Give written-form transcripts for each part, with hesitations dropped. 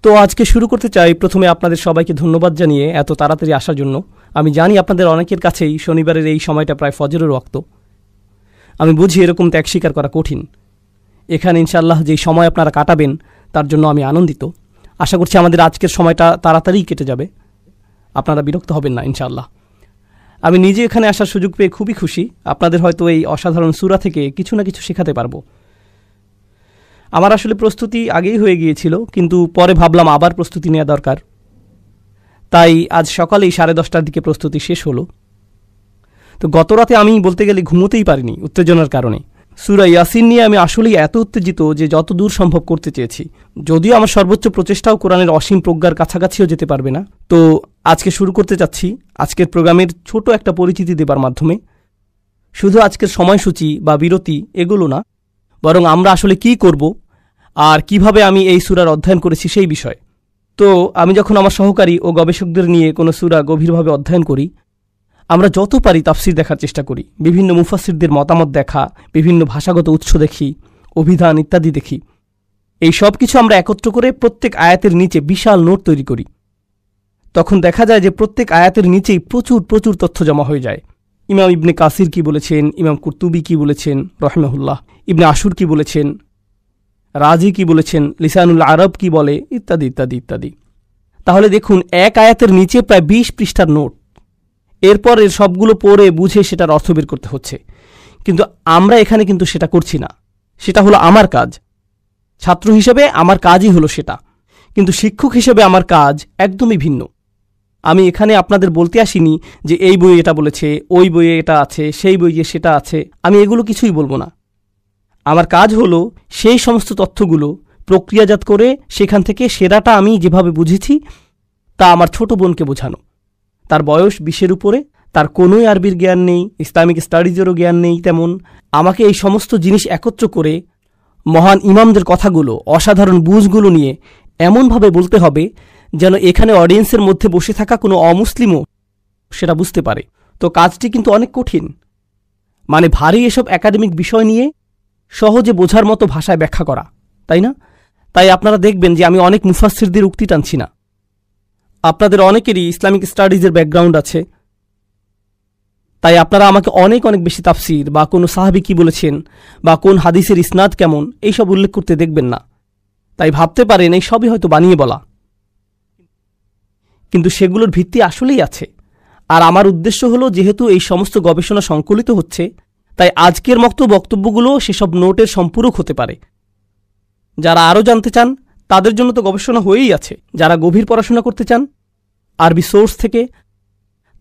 তো আজকে শুরু করতে চাই প্রথমে আপনাদের সবাইকে ধন্যবাদ জানিয়ে এত তাড়াতাড়ি আসার জন্য। আমি জানি আপনাদের অনেকের কাছেই শনিবারের এই সময়টা প্রায় ফজরের ওয়াক্ত। আমি বুঝি এরকম ত্যাগ স্বীকার করা কঠিন। এখানে ইনশাআল্লাহ যেই সময় আপনারা কাটাবেন তার জন্য আমি আনন্দিত। আশা করছি আমাদের আজকের সময়টা তাড়াতাড়ি কেটে যাবে, আপনারা বিরক্ত হবেন না ইনশাআল্লাহ। আমি নিজে এখানে আসার সুযোগ পেয়ে খুবই খুশি। আপনাদের হয়তো এই অসাধারণ সূরা থেকে কিছু না কিছু শেখাতে পারবো। আমার আসলে প্রস্তুতি আগেই হয়ে গিয়েছিল, কিন্তু পরে ভাবলাম আবার প্রস্তুতি নেওয়া দরকার। তাই আজ সকালেই 10:30টার দিকে প্রস্তুতি শেষ হলো। তো গত রাতে আমি বলতে গেলে ঘুমোতেই পারিনি উত্তেজনার কারণে। সূরা ইয়াসিন নিয়ে আমি আসলেই এত উত্তেজিত যে যত দূর সম্ভব করতে চেয়েছি। যদিও আমার সর্বোচ্চ প্রচেষ্টাও কোরআনের অসীম প্রজ্ঞার কাছাকাছিও যেতে পারবে না। তো আজকে শুরু করতে চাচ্ছি আজকের প্রোগ্রামের ছোট একটা পরিচিতি দেবার মাধ্যমে। শুধু আজকের সময়সূচি বা বিরতি এগুলো না, বরং আমরা আসলে কি করব আর কিভাবে আমি এই সূরার অধ্যয়ন করেছি সেই বিষয়। তো আমি যখন আমার সহকারী ও গবেষকদের নিয়ে কোনো সূরা গভীরভাবে অধ্যয়ন করি, আমরা যত পারি তাফসির দেখার চেষ্টা করি, বিভিন্ন মুফাসসিরদের মতামত দেখা, বিভিন্ন ভাষাগত উৎস দেখি, অভিধান ইত্যাদি দেখি। এই সব কিছু আমরা একত্র করে প্রত্যেক আয়াতের নিচে বিশাল নোট তৈরি করি। তখন দেখা যায় যে প্রত্যেক আয়াতের নিচেই প্রচুর প্রচুর তথ্য জমা হয়ে যায়। ইমাম ইবনে কাসির কি বলেছেন, ইমাম কুরতুবী কি বলেছেন রাহিমাহুল্লাহ, ইবনে আশুর কি বলেছেন, রাজি কি বলেছেন, লিসানুল আরব কি বলে, ইত্যাদি ইত্যাদি ইত্যাদি। তাহলে দেখুন, এক আয়াতের নিচে প্রায় 20 পৃষ্ঠার নোট। এরপর এর সবগুলো পড়ে বুঝে সেটার অর্থ বের করতে হচ্ছে। কিন্তু আমরা এখানে কিন্তু সেটা করছি না। সেটা হলো আমার কাজ। ছাত্র হিসেবে আমার কাজই হলো সেটা, কিন্তু শিক্ষক হিসেবে আমার কাজ একদমই ভিন্ন। আমি এখানে আপনাদের বলতে আসিনি যে এই বইয়ে এটা বলেছে, ওই বইয়ে এটা আছে, সেই বইয়ে সেটা আছে। আমি এগুলো কিছুই বলবো না। আমার কাজ হলো সেই সমস্ত তথ্যগুলো প্রক্রিয়াজাত করে সেখান থেকে সেরাটা আমি যেভাবে বুঝেছি তা আমার ছোট বোনকে বোঝানো। তার বয়স 20-এর উপরে, তার কোনোই আরবির জ্ঞান নেই, ইসলামিক স্টাডিজেরও জ্ঞান নেই তেমন। আমাকে এই সমস্ত জিনিস একত্র করে মহান ইমামদের কথাগুলো, অসাধারণ বুঝগুলো নিয়ে এমনভাবে বলতে হবে যেন এখানে অডিয়েন্সের মধ্যে বসে থাকা কোনো অমুসলিমও সেটা বুঝতে পারে। তো কাজটি কিন্তু অনেক কঠিন। মানে ভারী এসব একাডেমিক বিষয় নিয়ে সহজে বোঝার মতো ভাষায় ব্যাখ্যা করা, তাই না? তাই আপনারা দেখবেন যে আমি অনেক মুফাসসিরদের উক্তি টানছি না। আপনাদের অনেকেরই ইসলামিক স্টাডিজের ব্যাকগ্রাউন্ড আছে, তাই আপনারা আমাকে অনেক অনেক বেশি তাফসির বা কোনো সাহাবী কি বলেছেন বা কোন হাদিসের ইসনাদ কেমন এইসব উল্লেখ করতে দেখবেন না। তাই ভাবতে পারেন এই সবই হয়তো বানিয়ে বলা, কিন্তু সেগুলোর ভিত্তি আসলেই আছে। আর আমার উদ্দেশ্য হলো, যেহেতু এই সমস্ত গবেষণা সংকলিত হচ্ছে, তাই আজকের মতো বক্তব্যগুলো সেসব নোটের সম্পূরক হতে পারে। যারা আরও জানতে চান তাদের জন্য তো গবেষণা হয়েই আছে। যারা গভীর পড়াশোনা করতে চান আরবি সোর্স থেকে,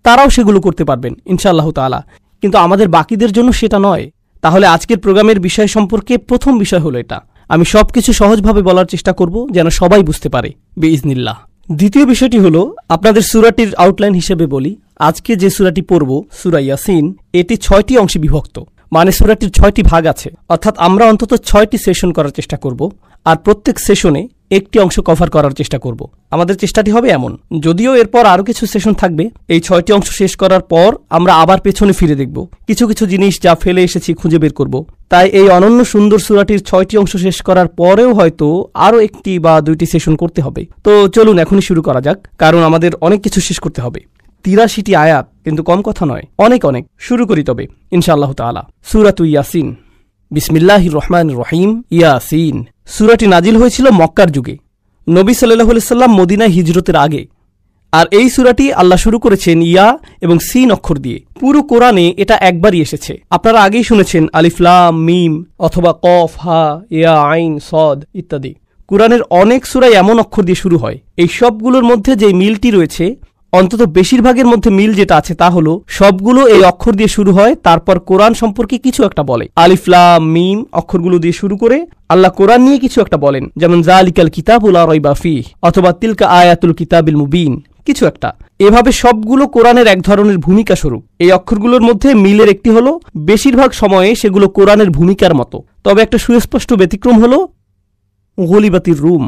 তারাও সেগুলো করতে পারবেন ইনশাআল্লাহ তাআলা। কিন্তু আমাদের বাকিদের জন্য সেটা নয়। তাহলে আজকের প্রোগ্রামের বিষয় সম্পর্কে প্রথম বিষয় হলো এটা। আমি সব কিছু সহজভাবে বলার চেষ্টা করব যেন সবাই বুঝতে পারে বিইজনিল্লাহ। দ্বিতীয় বিষয়টি হলো, আপনাদের সূরাটির আউটলাইন হিসেবে বলি। আজকে যে সূরাটি পড়ব, সূরা ইয়াসিন, এটি 6টি অংশে বিভক্ত। মানে সূরাটির 6টি ভাগ আছে। অর্থাৎ আমরা অন্তত 6টি সেশন করার চেষ্টা করব, আর প্রত্যেক সেশনে একটি অংশ কভার করার চেষ্টা করব। আমাদের চেষ্টাটি হবে এমন। যদিও এরপর আরও কিছু সেশন থাকবে। এই 6টি অংশ শেষ করার পর আমরা আবার পেছনে ফিরে দেখব, কিছু কিছু জিনিস যা ফেলে এসেছি খুঁজে বের করব। তাই এই অনন্য সুন্দর সূরাটির 6টি অংশ শেষ করার পরেও হয়তো আরও 1টি বা 2টি সেশন করতে হবে। তো চলুন এখনই শুরু করা যাক, কারণ আমাদের অনেক কিছু শেষ করতে হবে। 83টি আয়াত, কিন্তু কম কথা নয়, অনেক অনেক। শুরু করি তবে ইনশাআল্লাহ তাআলা। সূরাতু ইয়াসিন। বিসমিল্লাহির রহমানির রহিম। ইয়াসিন। সূরাটি নাজিল হয়েছিল মক্কার যুগে, নবী সাল্লাল্লাহু আলাইহি সাল্লাম মদিনায় হিজরতের আগে। আর এই সূরাটি আল্লাহ শুরু করেছেন ইয়া এবং সিন অক্ষর দিয়ে। পুরো কোরআনে এটা একবারই এসেছে। আপনারা আগেই শুনেছেন আলিফ লাম মিম অথবা কফ হা ইয়া আইন সদ ইত্যাদি। কোরআনের অনেক সূরাই এমন অক্ষর দিয়ে শুরু হয়। এই সবগুলোর মধ্যে যে মিলটি রয়েছে, অন্তত বেশিরভাগের মধ্যে মিল যেটা আছে তা হলো সবগুলো এই অক্ষর দিয়ে শুরু হয়, তারপর কোরআন সম্পর্কে কিছু একটা বলে। আলিফ লাম মিম অক্ষরগুলো দিয়ে শুরু করে আল্লাহ কোরআন নিয়ে কিছু একটা বলেন, যেমন যালিকাল কিতাবু লা রাইবা ফিহ অথবা তিলকা আয়াতুল কিতাবিল মুবিন, কিছু একটা। এভাবে সবগুলো কোরআনের এক ধরনের ভূমিকা স্বরূপ। এই অক্ষরগুলোর মধ্যে মিলের একটি হলো বেশিরভাগ সময়ে সেগুলো কোরআনের ভূমিকার মতো। তবে একটা সুস্পষ্ট ব্যতিক্রম হলো গলিবাতির রুম।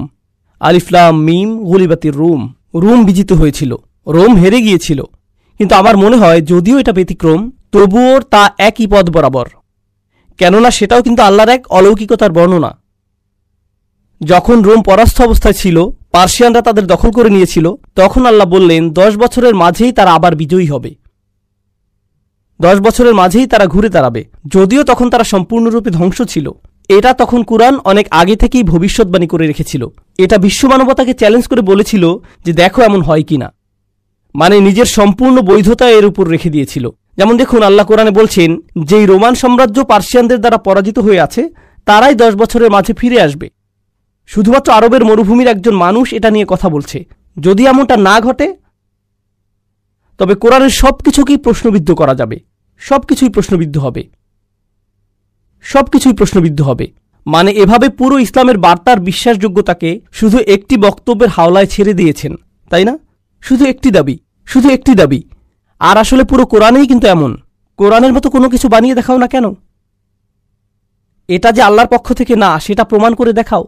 আলিফ লাম মিম গলিবাতির রুম। রুম বিজিত হয়েছিল, রোম হেরে গিয়েছিল। কিন্তু আমার মনে হয় যদিও এটা ব্যতিক্রম, তবুও তা একই পদ বরাবর, কেননা সেটাও কিন্তু আল্লাহর এক অলৌকিকতার বর্ণনা। যখন রোম পরাস্ত অবস্থায় ছিল পার্সিয়ানরা তাদের দখল করে নিয়েছিল, তখন আল্লাহ বললেন 10 বছরের মাঝেই তারা আবার বিজয়ী হবে, 10 বছরের মাঝেই তারা ঘুরে দাঁড়াবে। যদিও তখন তারা সম্পূর্ণরূপে ধ্বংস ছিল, এটা তখন কুরআন অনেক আগে থেকেই ভবিষ্যৎবাণী করে রেখেছিল। এটা বিশ্বমানবতাকে চ্যালেঞ্জ করে বলেছিল যে দেখো এমন হয় কিনা, মানে নিজের সম্পূর্ণ বৈধতা এর উপর রেখে দিয়েছিল। যেমন দেখুন, আল্লাহ কোরআনে বলছেন যেই রোমান সাম্রাজ্য পার্সিয়ানদের দ্বারা পরাজিত হয়ে আছে তারাই 10 বছরের মাঝে ফিরে আসবে। শুধুমাত্র আরবের মরুভূমির একজন মানুষ এটা নিয়ে কথা বলছে। যদি এমনটা না ঘটে তবে কোরআনের সবকিছুকেই প্রশ্নবিদ্ধ করা যাবে, সবকিছুই প্রশ্নবিদ্ধ হবে, সবকিছুই প্রশ্নবিদ্ধ হবে। মানে এভাবে পুরো ইসলামের বার্তার বিশ্বাসযোগ্যতাকে শুধু একটি বক্তব্যের হাওলায় ছেড়ে দিয়েছেন, তাই না? শুধু একটি দাবি, শুধু একটি দাবি। আর আসলে পুরো কোরআনেই কিন্তু এমন। কোরআনের মতো কোনো কিছু বানিয়ে দেখাও না কেন, এটা যে আল্লাহর পক্ষ থেকে না সেটা প্রমাণ করে দেখাও।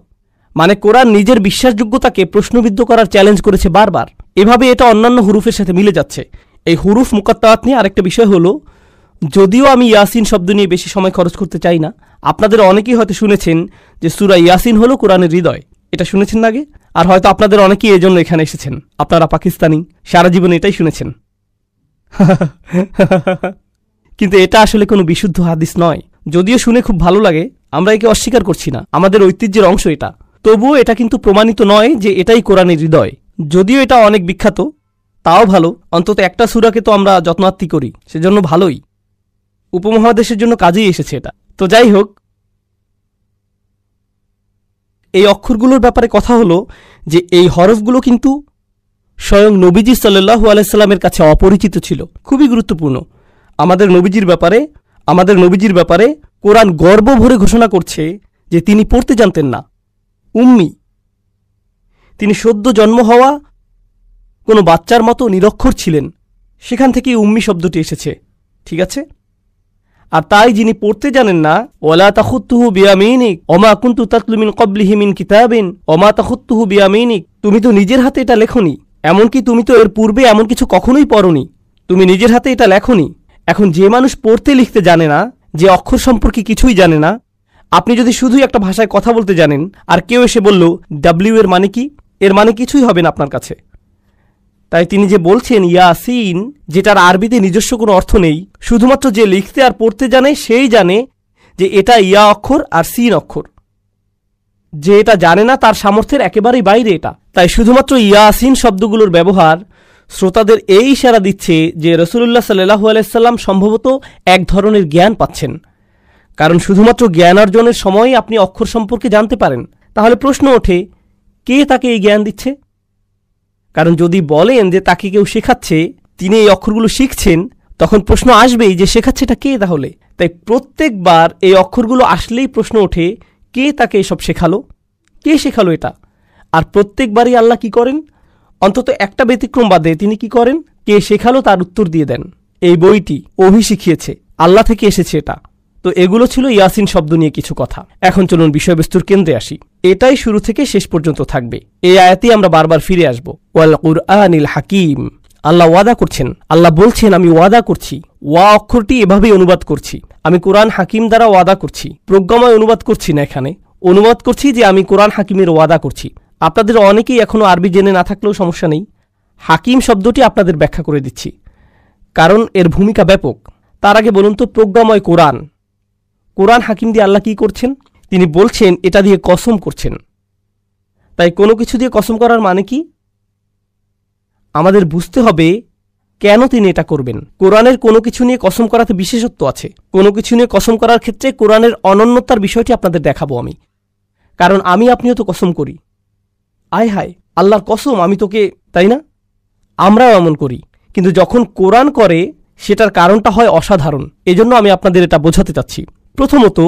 মানে কোরআন নিজের বিশ্বাসযোগ্যতাকে প্রশ্নবিদ্ধ করার চ্যালেঞ্জ করেছে বারবার। এভাবে এটা অন্যান্য হুরুফের সাথে মিলে যাচ্ছে। এই হুরুফ মুকাত্তাআত নিয়ে আরেকটা বিষয় হলো, যদিও আমি ইয়াসিন শব্দ নিয়ে বেশি সময় খরচ করতে চাই না, আপনাদের অনেকেই হয়তো শুনেছেন যে সূরা ইয়াসিন হলো কোরআনের হৃদয়। এটা শুনেছেন না আগে? আর হয়তো আপনাদের অনেকেই এজন্য এখানে এসেছেন, আপনারা পাকিস্তানি, সারা জীবন এটাই শুনেছেন। কিন্তু এটা আসলে কোনো বিশুদ্ধ হাদিস নয়। যদিও শুনে খুব ভালো লাগে, আমরা একে অস্বীকার করছি না, আমাদের ঐতিহ্যের অংশ এটা। তবুও এটা কিন্তু প্রমাণিত নয় যে এটাই কোরআনের হৃদয়। যদিও এটা অনেক বিখ্যাত, তাও ভালো, অন্তত একটা সূরাকে তো আমরা যত্নার্থী করি, সেজন্য ভালোই। উপমহাদেশের জন্য কাজেই এসেছে এটা। তো যাই হোক, এই অক্ষরগুলোর ব্যাপারে কথা হলো যে এই হরফগুলো কিন্তু স্বয়ং নবীজি সাল্লাল্লাহু আলাইহি সাল্লামের কাছে অপরিচিত ছিল। খুবই গুরুত্বপূর্ণ। আমাদের নবীজির ব্যাপারে কোরআন গর্ব ভরে ঘোষণা করছে যে তিনি পড়তে জানতেন না, উম্মি। তিনি সদ্য জন্ম হওয়া কোনো বাচ্চার মতো নিরক্ষর ছিলেন, সেখান থেকেই উম্মি শব্দটি এসেছে, ঠিক আছে? আর তাই যিনি পড়তে জানেন না, ওয়ালা তাখুত্তুহু বিয়ামিনিক ওমা কুনতু তাতলু মিন ক্বাবলিহি মিন কিতাবিন ওমা তাখুত্তুহু বিয়ামিনিক, তুমি তো নিজের হাতে এটা লেখনি, এমনকি তুমি তো এর পূর্বে এমন কিছু কখনোই পড়নি, তুমি নিজের হাতে এটা লেখনি। এখন যে মানুষ পড়তে লিখতে জানে না, যে অক্ষর সম্পর্কে কিছুই জানে না, আপনি যদি শুধুই একটা ভাষায় কথা বলতে জানেন আর কেউ এসে বলল ডাব্লিউ এর মানে কি, এর মানে কিছুই হবে না আপনার কাছে। তাই তিনি যে বলছেন ইয়াসিন, যেটার আরবিতে নিজস্ব কোনো অর্থ নেই, শুধুমাত্র যে লিখতে আর পড়তে জানে সেই জানে যে এটা ইয়া অক্ষর আর সিন অক্ষর। যে এটা জানে না তার সামর্থ্যের একেবারেই বাইরে এটা। তাই শুধুমাত্র ইয়াসিন শব্দগুলোর ব্যবহার শ্রোতাদের এই ইশারা দিচ্ছে যে রাসূলুল্লাহ সাল্লাল্লাহু আলাইহি সাল্লাম সম্ভবত এক ধরনের জ্ঞান পাচ্ছেন। কারণ শুধুমাত্র জ্ঞান অর্জনের সময়ই আপনি অক্ষর সম্পর্কে জানতে পারেন। তাহলে প্রশ্ন ওঠে, কে তাকে এই জ্ঞান দিচ্ছে? কারণ যদি বলেন যে তাকে কেউ শেখাচ্ছে, তিনি এই অক্ষরগুলো শিখছেন, তখন প্রশ্ন আসবেই যে শেখাচ্ছেটা কে তাহলে? তাই প্রত্যেকবার এই অক্ষরগুলো আসলেই প্রশ্ন ওঠে, কে তাকে এসব শেখালো, কে শেখালো এটা? আর প্রত্যেকবারই আল্লাহ কি করেন? অন্তত একটা ব্যতিক্রম বাদে তিনি কি করেন? কে শেখালো তার উত্তর দিয়ে দেন। এই বইটি ওহী শিখিয়েছে, আল্লাহ থেকে এসেছে এটা। তো এগুলো ছিল ইয়াসিন শব্দ নিয়ে কিছু কথা। এখন চলুন বিষয়বস্তুর কেন্দ্রে আসি। এটাই শুরু থেকে শেষ পর্যন্ত থাকবে। এই আয়াতেই আমরা বারবার ফিরে আসব। ওয়াল কুরআনিল হাকিম, আল্লাহ ওয়াদা করছেন, আল্লাহ বলছেন আমি ওয়াদা করছি, ওয়া অক্ষরটি এভাবেই অনুবাদ করছি, আমি কোরআন হাকিম দ্বারা ওয়াদা করছি। প্রজ্ঞাময় অনুবাদ করছি না, এখানে অনুবাদ করছি যে আমি কোরআন হাকিমের ওয়াদা করছি। আপনাদের অনেকেই এখনও আরবি জেনে না থাকলেও সমস্যা নেই, হাকিম শব্দটি আপনাদের ব্যাখ্যা করে দিচ্ছি, কারণ এর ভূমিকা ব্যাপক। তার আগে বলুন তো, প্রজ্ঞাময় কোরআন, কোরআন হাকিম দিয়ে আল্লাহ কি করছেন? তিনি বলছেন এটা দিয়ে কসম করছেন। তাই কোনো কিছু দিয়ে কসম করার মানে কি? আমাদের বুঝতে হবে কেন তিনি এটা করবেন। কোরআনের কোনো কিছু নিয়ে কসম করাতে বিশেষত্ব আছে। কোনো কিছু নিয়ে কসম করার ক্ষেত্রে কোরআনের অনন্যতার বিষয়টি আপনাদের দেখাবো আমি। কারণ আমি আপনিও তো কসম করি, আয় হায় আল্লাহর কসম আমি তোকে, তাই না? আমরাও এমন করি, কিন্তু যখন কোরআন করে সেটার কারণটা হয় অসাধারণ। এজন্য আমি আপনাদের এটা বোঝাতে চাচ্ছি। প্রথমত,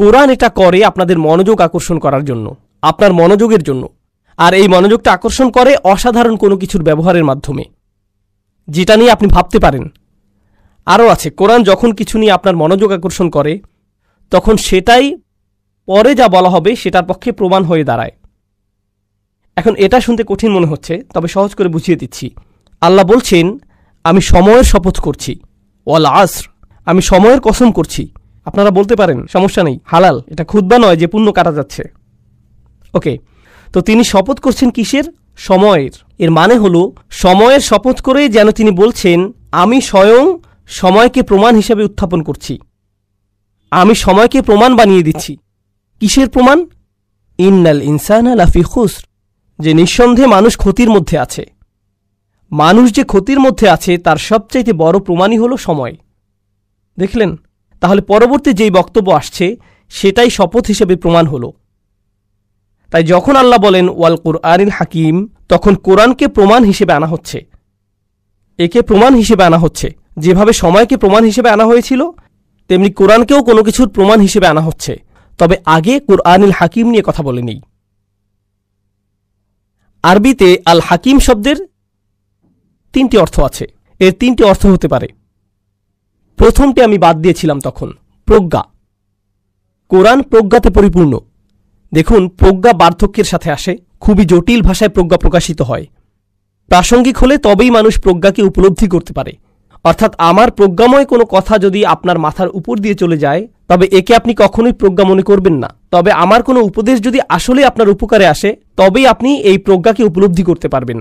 কোরআন এটা করে আপনাদের মনোযোগ আকর্ষণ করার জন্য, আপনার মনোযোগের জন্য। আর এই মনোযোগটা আকর্ষণ করে অসাধারণ কোনো কিছুর ব্যবহারের মাধ্যমে, যেটা নিয়ে আপনি ভাবতে পারেন। আরও আছে, কোরআন যখন কিছু নিয়ে আপনার মনোযোগ আকর্ষণ করে তখন সেটাই পরে যা বলা হবে সেটার পক্ষে প্রমাণ হয়ে দাঁড়ায়। এখন এটা শুনতে কঠিন মনে হচ্ছে, তবে সহজ করে বুঝিয়ে দিচ্ছি। আল্লাহ বলছেন আমি সময়ের শপথ করছি, ওয়াল আসর, আমি সময়ের কসম করছি। আপনারা বলতে পারেন সমস্যা নেই, হালাল, এটা খুতবা নয় যে পুণ্য কাটা যাচ্ছে। ওকে, তো তিনি শপথ করছেন কিসের? সময়ের। এর মানে হলো সময়ের শপথ করে যেন তিনি বলছেন, আমি স্বয়ং সময়কে প্রমাণ হিসেবে উত্থাপন করছি, আমি সময়কে প্রমাণ বানিয়ে দিচ্ছি। কিসের প্রমাণ? ইন্নাল ইনসানা লাফি খুসর, যে নিঃসন্দেহে মানুষ ক্ষতির মধ্যে আছে। মানুষ যে ক্ষতির মধ্যে আছে তার সবচাইতে বড় প্রমাণই হলো সময়। দেখলেন? তাহলে পরবর্তী যেই বক্তব্য আসছে সেটাই শপথ হিসেবে প্রমাণ হলো। তাই যখন আল্লাহ বলেন ওয়াল কুরআনিল হাকিম, তখন কোরআনকে প্রমাণ হিসেবে আনা হচ্ছে। একে প্রমাণ হিসেবে আনা হচ্ছে। যেভাবে সময়কে প্রমাণ হিসেবে আনা হয়েছিল, তেমনি কোরআনকেও কোনো কিছুর প্রমাণ হিসেবে আনা হচ্ছে। তবে আগে কুরআনিল হাকিম নিয়ে কথা বলে নেই। আরবিতে আল হাকিম শব্দের 3টি অর্থ আছে। এর 3টি অর্থ হতে পারে। প্রথমটি আমি বাদ দিয়েছিলাম তখন, প্রজ্ঞা। কোরআন প্রজ্ঞাতে পরিপূর্ণ। দেখুন, প্রজ্ঞা বার্ধক্যের সাথে আসে, খুবই জটিল ভাষায় প্রজ্ঞা প্রকাশিত হয়। প্রাসঙ্গিক হলে তবেই মানুষ প্রজ্ঞাকে উপলব্ধি করতে পারে। অর্থাৎ আমার প্রজ্ঞাময় কোনো কথা যদি আপনার মাথার উপর দিয়ে চলে যায়, তবে একে আপনি কখনোই প্রজ্ঞা মনে করবেন না। তবে আমার কোনো উপদেশ যদি আসলে আপনার উপকারে আসে, তবেই আপনি এই প্রজ্ঞাকে উপলব্ধি করতে পারবেন।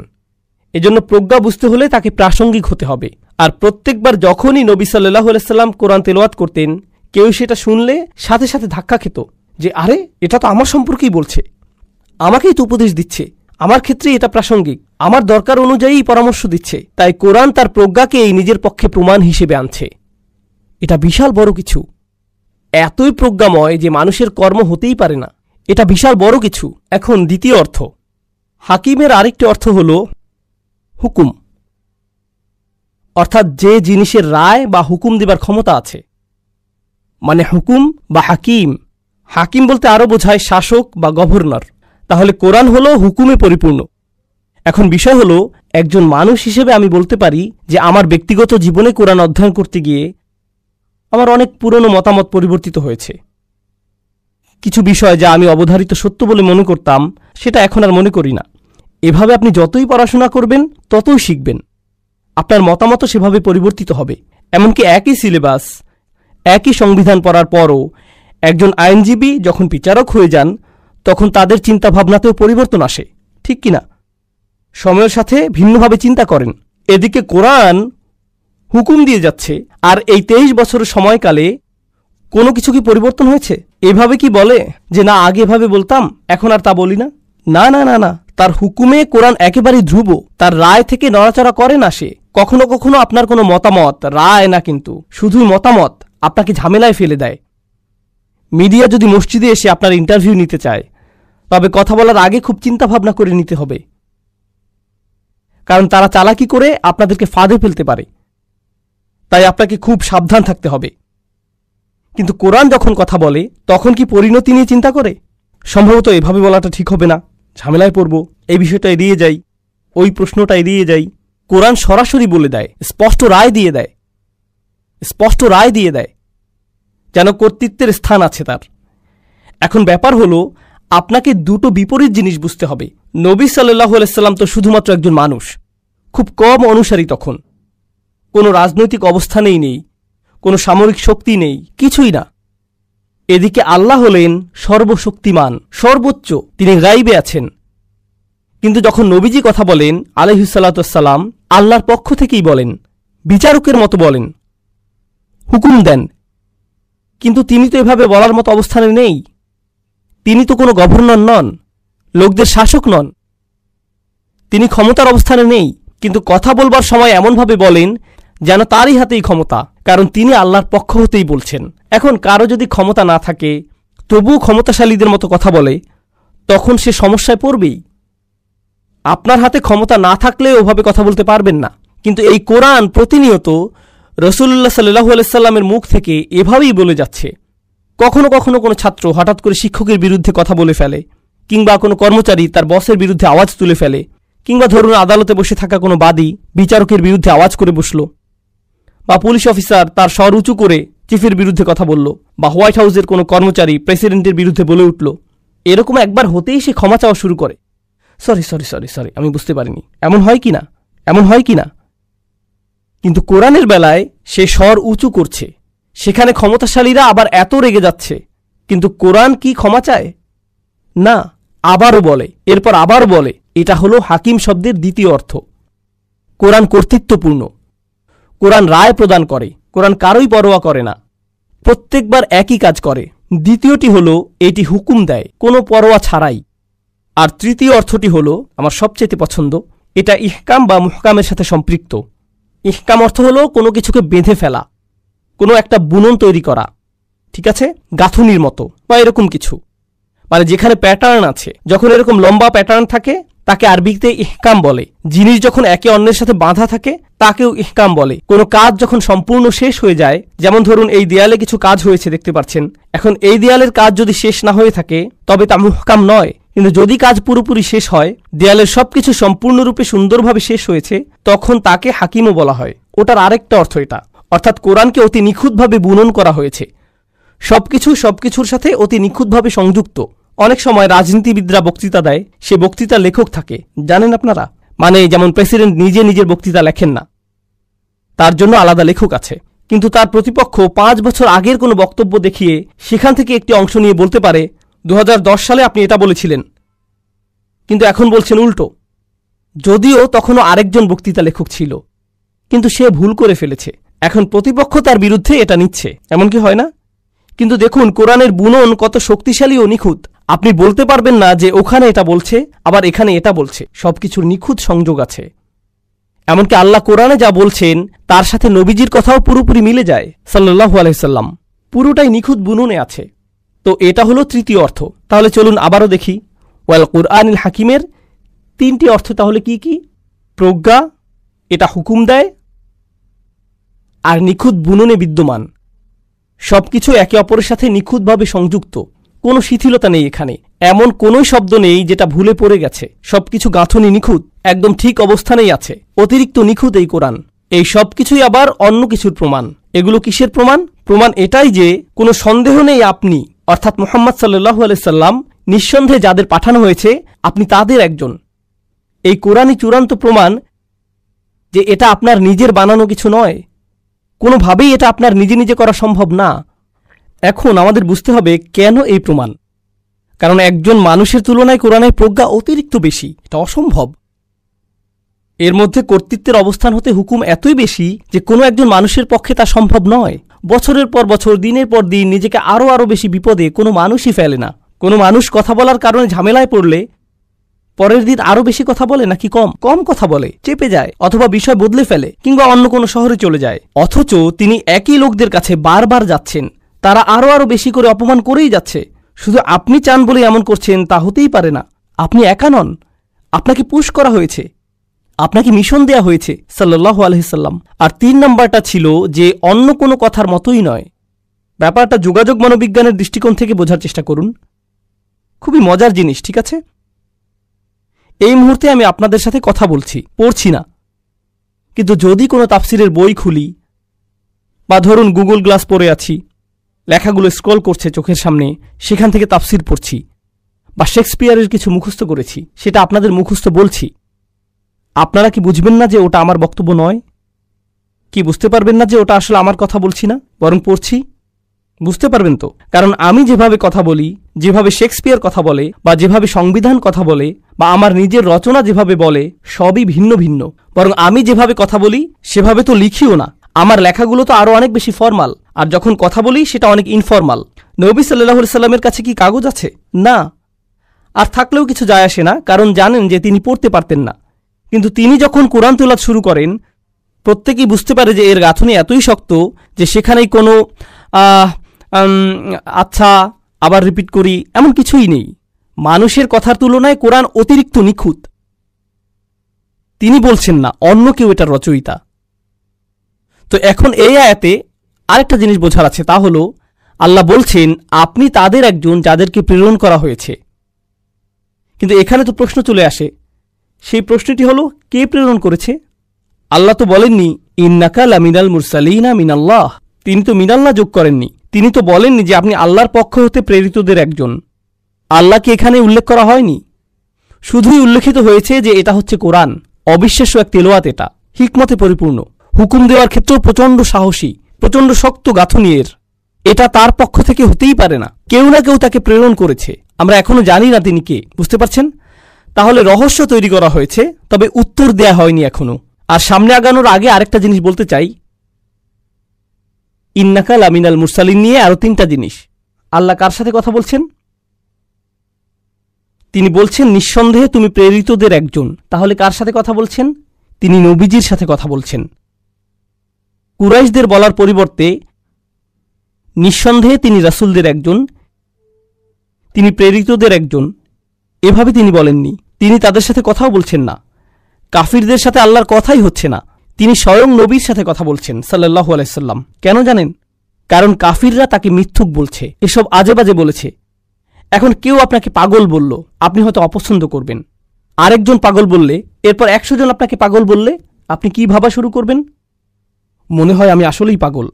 এজন্য প্রজ্ঞা বুঝতে হলে তাকে প্রাসঙ্গিক হতে হবে। আর প্রত্যেকবার যখনই নবী সাল্লাল্লাহু আলাইহি সাল্লাম কোরআন তেলাওয়াত করতেন, কেউ সেটা শুনলে সাথে সাথে ধাক্কা খেত যে, আরে, এটা তো আমার সম্পর্কেই বলছে, আমাকেই তো উপদেশ দিচ্ছে, আমার ক্ষেত্রে এটা প্রাসঙ্গিক, আমার দরকার অনুযায়ী পরামর্শ দিচ্ছে। তাই কোরআন তার প্রজ্ঞাকে এই নিজের পক্ষে প্রমাণ হিসেবে আনছে। এটা বিশাল বড় কিছু। এতই প্রজ্ঞাময় যে মানুষের কর্ম হতেই পারে না। এটা বিশাল বড় কিছু। এখন দ্বিতীয় অর্থ, হাকিমের আরেকটি অর্থ হল হুকুম, অর্থাৎ যে জিনিসের রায় বা হুকুম দেবার ক্ষমতা আছে, মানে হুকুম বা হাকিম। হাকিম বলতে আরও বোঝায় শাসক বা গভর্নর। তাহলে কোরআন হলো হুকুমে পরিপূর্ণ। এখন বিষয় হলো, একজন মানুষ হিসেবে আমি বলতে পারি যে আমার ব্যক্তিগত জীবনে কোরআন অধ্যয়ন করতে গিয়ে আমার অনেক পুরনো মতামত পরিবর্তিত হয়েছে। কিছু বিষয় যা আমি অবধারিত সত্য বলে মনে করতাম, সেটা এখন আর মনে করি না। এভাবে আপনি যতই পড়াশোনা করবেন ততই শিখবেন, আপনার মতামতও সেভাবে পরিবর্তিত হবে। এমনকি একই সিলেবাস, একই সংবিধান পড়ার পরও একজন আইনজীবী যখন বিচারক হয়ে যান, তখন তাদের চিন্তাভাবনাতেও পরিবর্তন আসে, ঠিক কিনা? সময়ের সাথে ভিন্নভাবে চিন্তা করেন। এদিকে কোরআন হুকুম দিয়ে যাচ্ছে, আর এই 23 বছরের সময়কালে কোনো কিছু কি পরিবর্তন হয়েছে? এভাবে কি বলে যে না, আগে এভাবে বলতাম, এখন আর তা বলি না? না না না না, তার হুকুমে কোরআন একেবারেই ধ্রুব। তার রায় থেকে নড়াচড়া করে না সে। কখনো কখনো আপনার কোনো মতামত, রায় না কিন্তু শুধুই মতামত, আপনাকে ঝামেলায় ফেলে দেয়। মিডিয়া যদি মসজিদে এসে আপনার ইন্টারভিউ নিতে চায়, তবে কথা বলার আগে খুব চিন্তা ভাবনা করে নিতে হবে, কারণ তারা চালাকি করে আপনাদেরকে ফাঁদে ফেলতে পারে। তাই আপনাকে খুব সাবধান থাকতে হবে। কিন্তু কোরআন যখন কথা বলে, তখন কি পরিণতি নিয়ে চিন্তা করে? সম্ভবত এভাবে বলাটা ঠিক হবে না, ঝামেলায় পড়ব, এই বিষয়টা এড়িয়ে যাই, ওই প্রশ্নটা এড়িয়ে যাই। কোরআন সরাসরি বলে দেয়, স্পষ্ট রায় দিয়ে দেয়, স্পষ্ট রায় দিয়ে দেয়, যেন কর্তৃত্বের স্থান আছে তার। এখন ব্যাপার হলো, আপনাকে দুটো বিপরীত জিনিস বুঝতে হবে। নবী সাল্লাল্লাহু আলাইহি সাল্লাম তো শুধুমাত্র একজন মানুষ, খুব কম অনুসারী তখন, কোনো রাজনৈতিক অবস্থানেই নেই, কোনো সামরিক শক্তি নেই, কিছুই না। এদিকে আল্লাহ হলেন সর্বশক্তিমান, সর্বোচ্চ, তিনি গাইবে আছেন। কিন্তু যখন নবীজি কথা বলেন আলাইহিসসালাতু ওয়াসসালাম, আল্লাহর পক্ষ থেকেই বলেন, বিচারকের মতো বলেন, হুকুম দেন। কিন্তু তিনি তো এভাবে বলার মতো অবস্থানে নেই। তিনি তো কোনো গভর্নর নন, লোকদের শাসক নন, তিনি ক্ষমতার অবস্থানে নেই। কিন্তু কথা বলবার সময় এমনভাবে বলেন যেন তারই হাতেই ক্ষমতা, কারণ তিনি আল্লাহর পক্ষ হতেই বলছেন। এখন কারো যদি ক্ষমতা না থাকে, তবুও ক্ষমতাশালীদের মতো কথা বলে, তখন সে সমস্যায় পড়বেই। আপনার হাতে ক্ষমতা না থাকলে ওভাবে কথা বলতে পারবেন না। কিন্তু এই কোরআন প্রতিনিয়ত রাসূলুল্লাহ সাল্লাল্লাহু আলাইহি সাল্লামের মুখ থেকে এভাবেই বলে যাচ্ছে। কখনো কখনো কোনো ছাত্র হঠাৎ করে শিক্ষকের বিরুদ্ধে কথা বলে ফেলে, কিংবা কোনো কর্মচারী তার বসের বিরুদ্ধে আওয়াজ তুলে ফেলে, কিংবা ধরুন আদালতে বসে থাকা কোনো বাদী বিচারকের বিরুদ্ধে আওয়াজ করে বসল, বা পুলিশ অফিসার তার স্বর উঁচু করে চিফের বিরুদ্ধে কথা বলল, বা হোয়াইট হাউসের কোনো কর্মচারী প্রেসিডেন্টের বিরুদ্ধে বলে উঠল। এরকম একবার হতেই সে ক্ষমা চাওয়া শুরু করে, সরি সরি সরি সরি আমি বুঝতে পারিনি। এমন হয় কি না? এমন হয় কি না? কিন্তু কোরআনের বেলায় সে স্বর উঁচু করছে, সেখানে ক্ষমতাশালীরা আবার এত রেগে যাচ্ছে, কিন্তু কোরআন কি ক্ষমা চায়? না, আবারও বলে, এরপর আবার বলে। এটা হলো হাকিম শব্দের দ্বিতীয় অর্থ। কোরআন কর্তৃত্বপূর্ণ, কোরআন রায় প্রদান করে, কোরআন কারোই পরোয়া করে না, প্রত্যেকবার একই কাজ করে। দ্বিতীয়টি হলো এটি হুকুম দেয় কোনো পরোয়া ছাড়াই। আর তৃতীয় অর্থটি হলো আমার সবচেয়ে পছন্দ, এটা ইহকাম বা মুহকামের সাথে সম্পৃক্ত। ইহকাম অর্থ হলো কোনো কিছুকে বেঁধে ফেলা, কোনো একটা বুনন তৈরি করা, ঠিক আছে, গাঁথুনির মতো বা এরকম কিছু, মানে যেখানে প্যাটার্ন আছে। যখন এরকম লম্বা প্যাটার্ন থাকে তাকে আরবিতে ইহকাম বলে। জিনিস যখন একে অন্যের সাথে বাঁধা থাকে তাকেও ইহকাম বলে। কোনো কাজ যখন সম্পূর্ণ শেষ হয়ে যায়, যেমন ধরুন এই দেয়ালে কিছু কাজ হয়েছে দেখতে পাচ্ছেন, এখন এই দেয়ালের কাজ যদি শেষ না হয়ে থাকে তবে তা মুহকাম নয়। কিন্তু যদি কাজ পুরোপুরি শেষ হয়, দেয়ালের সবকিছু সম্পূর্ণরূপে সুন্দরভাবে শেষ হয়েছে, তখন তাকে হাকিমও বলা হয়। ওটার আরেকটা অর্থ এটা, অর্থাৎ কোরআনকে অতি নিখুঁতভাবে বুনন করা হয়েছে, সবকিছুর সাথে অতি নিখুঁতভাবে সংযুক্ত। অনেক সময় রাজনীতিবিদরা বক্তৃতা দেয়, সে বক্তৃতা লেখক থাকে, জানেন আপনারা, মানে যেমন প্রেসিডেন্ট নিজে নিজের বক্তৃতা লেখেন না, তার জন্য আলাদা লেখক আছে। কিন্তু তার প্রতিপক্ষ 5 বছর আগের কোনো বক্তব্য দেখিয়ে সেখান থেকে একটি অংশ নিয়ে বলতে পারে 2010 সালে আপনি এটা বলেছিলেন, কিন্তু এখন বলছেন উল্টো, যদিও তখনও আরেকজন বক্তৃতা লেখক ছিল, কিন্তু সে ভুল করে ফেলেছে। এখন প্রতিপক্ষ তার বিরুদ্ধে এটা নিচ্ছে, এমন কি হয় না? কিন্তু দেখুন কোরআনের বুনন কত শক্তিশালী ও নিখুঁত। আপনি বলতে পারবেন না যে ওখানে এটা বলছে আবার এখানে এটা বলছে, সবকিছুর নিখুঁত সংযোগ আছে। এমনকি আল্লাহ কোরআনে যা বলছেন তার সাথে নবীজির কথাও পুরোপুরি মিলে যায়, সাল্লাল্লাহু আলাইহি সাল্লাম, পুরোটাই নিখুঁত বুননে আছে। তো এটা হলো তৃতীয় অর্থ। তাহলে চলুন আবারও দেখি ওয়াল কুরআনিল হাকিমের 3টি অর্থ তাহলে কি কি? প্রজ্ঞা, এটা হুকুম দেয়, আর নিখুঁত বুননে বিদ্যমান। সবকিছু একে অপরের সাথে নিখুঁতভাবে সংযুক্ত, কোনো শিথিলতা নেই এখানে, এমন কোনো শব্দ নেই যেটা ভুলে পড়ে গেছে। সবকিছু গাঁথনি নিখুঁত, একদম ঠিক অবস্থানেই আছে, অতিরিক্ত নিখুঁত এই কোরআন। এই সব কিছুই আবার অন্য কিছুর প্রমাণ। এগুলো কিসের প্রমাণ? প্রমাণ এটাই যে কোনো সন্দেহ নেই আপনি, অর্থাৎ মুহাম্মদ সাল্লাল্লাহু আলাইহি সাল্লাম, নিঃসন্দেহে যাদের পাঠানো হয়েছে আপনি তাদের একজন। এই কোরআনই চূড়ান্ত প্রমাণ যে এটা আপনার নিজের বানানো কিছু নয়, কোনোভাবেই এটা আপনার নিজে নিজে করা সম্ভব না। এখন আমাদের বুঝতে হবে কেন এই প্রমাণ। কারণ একজন মানুষের তুলনায় কোরআনের প্রজ্ঞা অতিরিক্ত বেশি, এটা অসম্ভব। এর মধ্যে কর্তৃত্বের অবস্থান হতে হুকুম এতই বেশি যে কোনো একজন মানুষের পক্ষে তা সম্ভব নয়। বছরের পর বছর, দিনের পর দিন নিজেকে আরও বেশি বিপদে কোনো মানুষই ফেলে না। কোনো মানুষ কথা বলার কারণে ঝামেলায় পড়লে পরের দিন আরও বেশি কথা বলে নাকি কম কথা বলে, চেপে যায়, অথবা বিষয় বদলে ফেলে, কিংবা অন্য কোনো শহরে চলে যায়। অথচ তিনি একই লোকদের কাছে বারবার যাচ্ছেন, তারা আরও বেশি করে অপমান করেই যাচ্ছে। শুধু আপনি চান বলে এমন করছেন তা হতেই পারে না। আপনি একা নন, আপনাকে পুশ করা হয়েছে, আপনাকে মিশন দেয়া হয়েছে, সাল্লাল্লাহু আলাইহি সাল্লাম। আর 3 নাম্বারটা ছিল যে অন্য কোনো কথার মতোই নয়। ব্যাপারটা যোগাযোগ মনোবিজ্ঞানের দৃষ্টিকোণ থেকে বোঝার চেষ্টা করুন, খুবই মজার জিনিস, ঠিক আছে? এই মুহূর্তে আমি আপনাদের সাথে কথা বলছি, পড়ছি না, কিন্তু যদি কোনো তাফসিরের বই খুলি বা ধরুন গুগল গ্লাস পরে আছি, লেখাগুলো স্ক্রল করছে চোখের সামনে, সেখান থেকে তাফসির পড়ছি, বা শেক্সপিয়ারের কিছু মুখস্থ করেছি, সেটা আপনাদের মুখস্থ বলছি, আপনারা কি বুঝবেন না যে ওটা আমার বক্তব্য নয়? কি বুঝতে পারবেন না যে ওটা আসলে আমার কথা বলছি না, বরং পড়ছি? বুঝতে পারবেন তো? কারণ আমি যেভাবে কথা বলি, যেভাবে শেক্সপিয়ার কথা বলে, বা যেভাবে সংবিধান কথা বলে, বা আমার নিজের রচনা যেভাবে বলে, সবই ভিন্ন ভিন্ন। বরং আমি যেভাবে কথা বলি সেভাবে তো লিখিও না। আমার লেখাগুলো তো আরও অনেক বেশি ফরমাল, আর যখন কথা বলি সেটা অনেক ইনফরমাল। নবী সাল্লাল্লাহু আলাইহি সাল্লামের কাছে কি কাগজ আছে? না, আর থাকলেও কিছু যায় আসে না, কারণ জানেন যে তিনি পড়তে পারতেন না। কিন্তু তিনি যখন কোরআন তেলাওয়াত শুরু করেন, প্রত্যেকেই বুঝতে পারে যে এর গাঁথনি এতই শক্ত যে সেখানেই কোনো আচ্ছা আবার রিপিট করি এমন কিছুই নেই। মানুষের কথার তুলনায় কোরআন অতিরিক্ত নিখুঁত। তিনি বলছেন না, অন্য কেউ এটার রচয়িতা। তো এখন এই আয়াতে আরেকটা জিনিস বোঝার আছে, তা হলো আল্লাহ বলছেন আপনি তাদের একজন যাদেরকে প্রেরণ করা হয়েছে। কিন্তু এখানে তো প্রশ্ন চলে আসে, সেই প্রশ্নটি হলো কে প্রেরণ করেছে? আল্লাহ তো বলেননি ইন্নাকা লামিনাল মুরসালিনা মিনাল্লাহ, তিনি তো মিনাল্লাহ যোগ করেননি। তিনি তো বলেননি যে আপনি আল্লাহর পক্ষ হতে প্রেরিতদের একজন। আল্লাহকে এখানে উল্লেখ করা হয়নি, শুধুই উল্লেখিত হয়েছে যে এটা হচ্ছে কোরআন, অবিশ্বাস্য এক তেলাওয়াত, এটা হিকমতে পরিপূর্ণ, হুকুম দেওয়ার ক্ষেত্রেও প্রচণ্ড সাহসী, প্রচণ্ড শক্ত গাঁথনি এর। এটা তার পক্ষ থেকে হতেই পারে না, কেউ না কেউ তাকে প্রেরণ করেছে। আমরা এখনো জানি না তিনি কে, বুঝতে পারছেন? তাহলে রহস্য তৈরি করা হয়েছে, তবে উত্তর দেয়া হয়নি এখনো। আর সামনে আগানোর আগে আরেকটা জিনিস বলতে চাই, ইন্নাকা লামিনাল মুরসালিন নিয়ে আরো 3টা জিনিস। আল্লাহ কার সাথে কথা বলছেন? তিনি বলছেন নিঃসন্দেহে তুমি প্রেরিতদের একজন। তাহলে কার সাথে কথা বলছেন? তিনি নবীজির সাথে কথা বলছেন। কুরাইশদের বলার পরিবর্তে নিঃসন্দেহে তিনি রাসূলদের একজন, তিনি প্রেরিতদের একজন, এভাবে তিনি বলেননি। তিনি তাদের সাথে কথাও বলছেন না, কাফিরদের সাথে আল্লাহর কথাই হচ্ছে না। তিনি স্বয়ং নবীর সাথে কথা বলছেন সাল্লাল্লাহু আলাইহি সাল্লাম। কেন জানেন? কারণ কাফিররা তাকে মিথ্যুক বলছে, এসব আজে বাজে বলেছে। এখন কেউ আপনাকে পাগল বলল, আপনি হয়তো অপছন্দ করবেন। আরেকজন পাগল বললে, এরপর 100 জন আপনাকে পাগল বললে আপনি কি ভাবা শুরু করবেন? মনে হয় আমি আসলেই পাগল।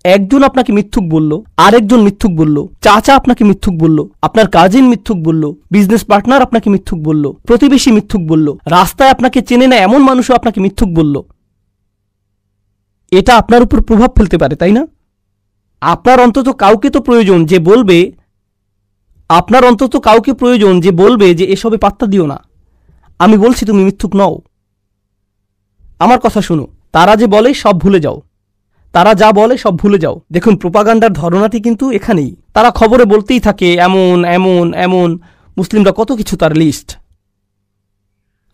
একজন আপনাকে মিথ্যুক বলল, আরেকজন মিথ্যুক বলল, চাচা আপনাকে মিথ্যুক বলল, আপনার কাজিন মিথ্যুক বলল, বিজনেস পার্টনার আপনাকে মিথ্যুক বলল, প্রতিবেশী মিথ্যুক বলল, রাস্তায় আপনাকে চেনে না এমন মানুষও আপনাকে মিথ্যুক বলল। এটা আপনার উপর প্রভাব ফেলতে পারে, তাই না? আপনার অন্তত কাউকে তো প্রয়োজন যে বলবে, আপনার অন্তত কাউকে প্রয়োজন যে বলবে যে এসবে পাত্তা দিও না, আমি বলছি তুমি মিথ্যুক নও। আমার কথা শুনো, তারা যে বলে সব ভুলে যাও, তারা যা বলে সব ভুলে যাও। দেখুন, প্রোপাগান্ডার ধরনাটি কিন্তু এখানেই। তারা খবরে বলতেই থাকে এমন এমন এমন, মুসলিমরা কত কিছু, তার লিস্ট।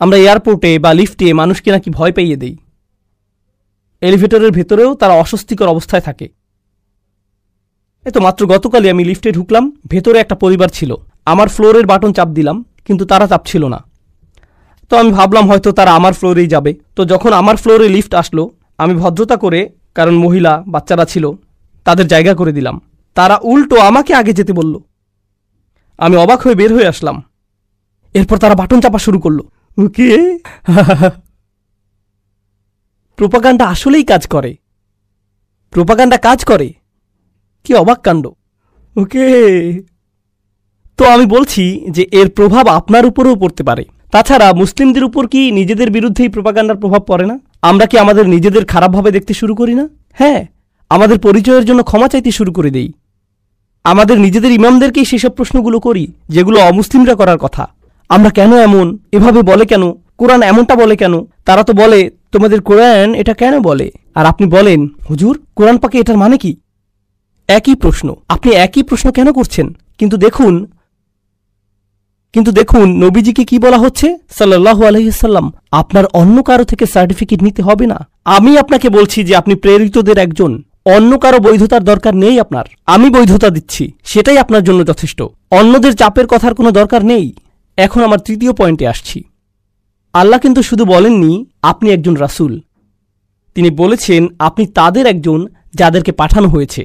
আমরা এয়ারপোর্টে বা লিফটে মানুষকে নাকি ভয় পাইয়ে দেই, এলিভেটরের ভেতরেও তারা অস্বস্তিকর অবস্থায় থাকে। তো মাত্র গতকালই আমি লিফটে ঢুকলাম, ভেতরে একটা পরিবার ছিল। আমার ফ্লোরের বাটন চাপ দিলাম, কিন্তু তারা চাপছিল না। তো আমি ভাবলাম হয়তো তারা আমার ফ্লোরেই যাবে। তো যখন আমার ফ্লোরে লিফট আসলো, আমি ভদ্রতা করে, কারণ মহিলা বাচ্চারা ছিল, তাদের জায়গা করে দিলাম। তারা উল্টো আমাকে আগে যেতে বলল। আমি অবাক হয়ে বের হয়ে আসলাম। এরপর তারা বাটন চাপা শুরু করলো। ওকে, প্রোপাগান্ডা আসলেই কাজ করে, প্রোপাগান্ডা কাজ করে। কি অবাক কাণ্ড! ওকে, তো আমি বলছি যে এর প্রভাব আপনার উপরেও পড়তে পারে। তাছাড়া মুসলিমদের উপর কি নিজেদের বিরুদ্ধেই প্রোপাগান্ডার প্রভাব পড়ে না? আমরা কি আমাদের নিজেদের খারাপভাবে দেখতে শুরু করি না? হ্যাঁ, আমাদের পরিচয়ের জন্য ক্ষমা চাইতে শুরু করে দেই। আমাদের নিজেদের ইমামদেরকেই সেসব প্রশ্নগুলো করি যেগুলো অমুসলিমরা করার কথা। আমরা কেন এমন, এভাবে বলে কেন, কোরআন এমনটা বলে কেন? তারা তো বলে তোমাদের কোরআন এটা কেন বলে, আর আপনি বলেন হুজুর কোরআন পাকে এটার মানে কি? একই প্রশ্ন, আপনি একই প্রশ্ন কেন করছেন? কিন্তু দেখুন নবীজিকে কি বলা হচ্ছে সাল্লাল্লাহু আলাইহি সাল্লাম, আপনার অন্য কারো থেকে সার্টিফিকেট নিতে হবে না। আমি আপনাকে বলছি যে আপনি প্রেরিতদের একজন, অন্য কারো বৈধতার দরকার নেই আপনার। আমি বৈধতা দিচ্ছি, সেটাই আপনার জন্য যথেষ্ট। অন্যদের চাপের কথার কোনো দরকার নেই। এখন আমার 3য় পয়েন্টে আসছি। আল্লাহ কিন্তু শুধু বলেননি আপনি একজন রাসূল, তিনি বলেছেন আপনি তাদের একজন যাদেরকে পাঠানো হয়েছে।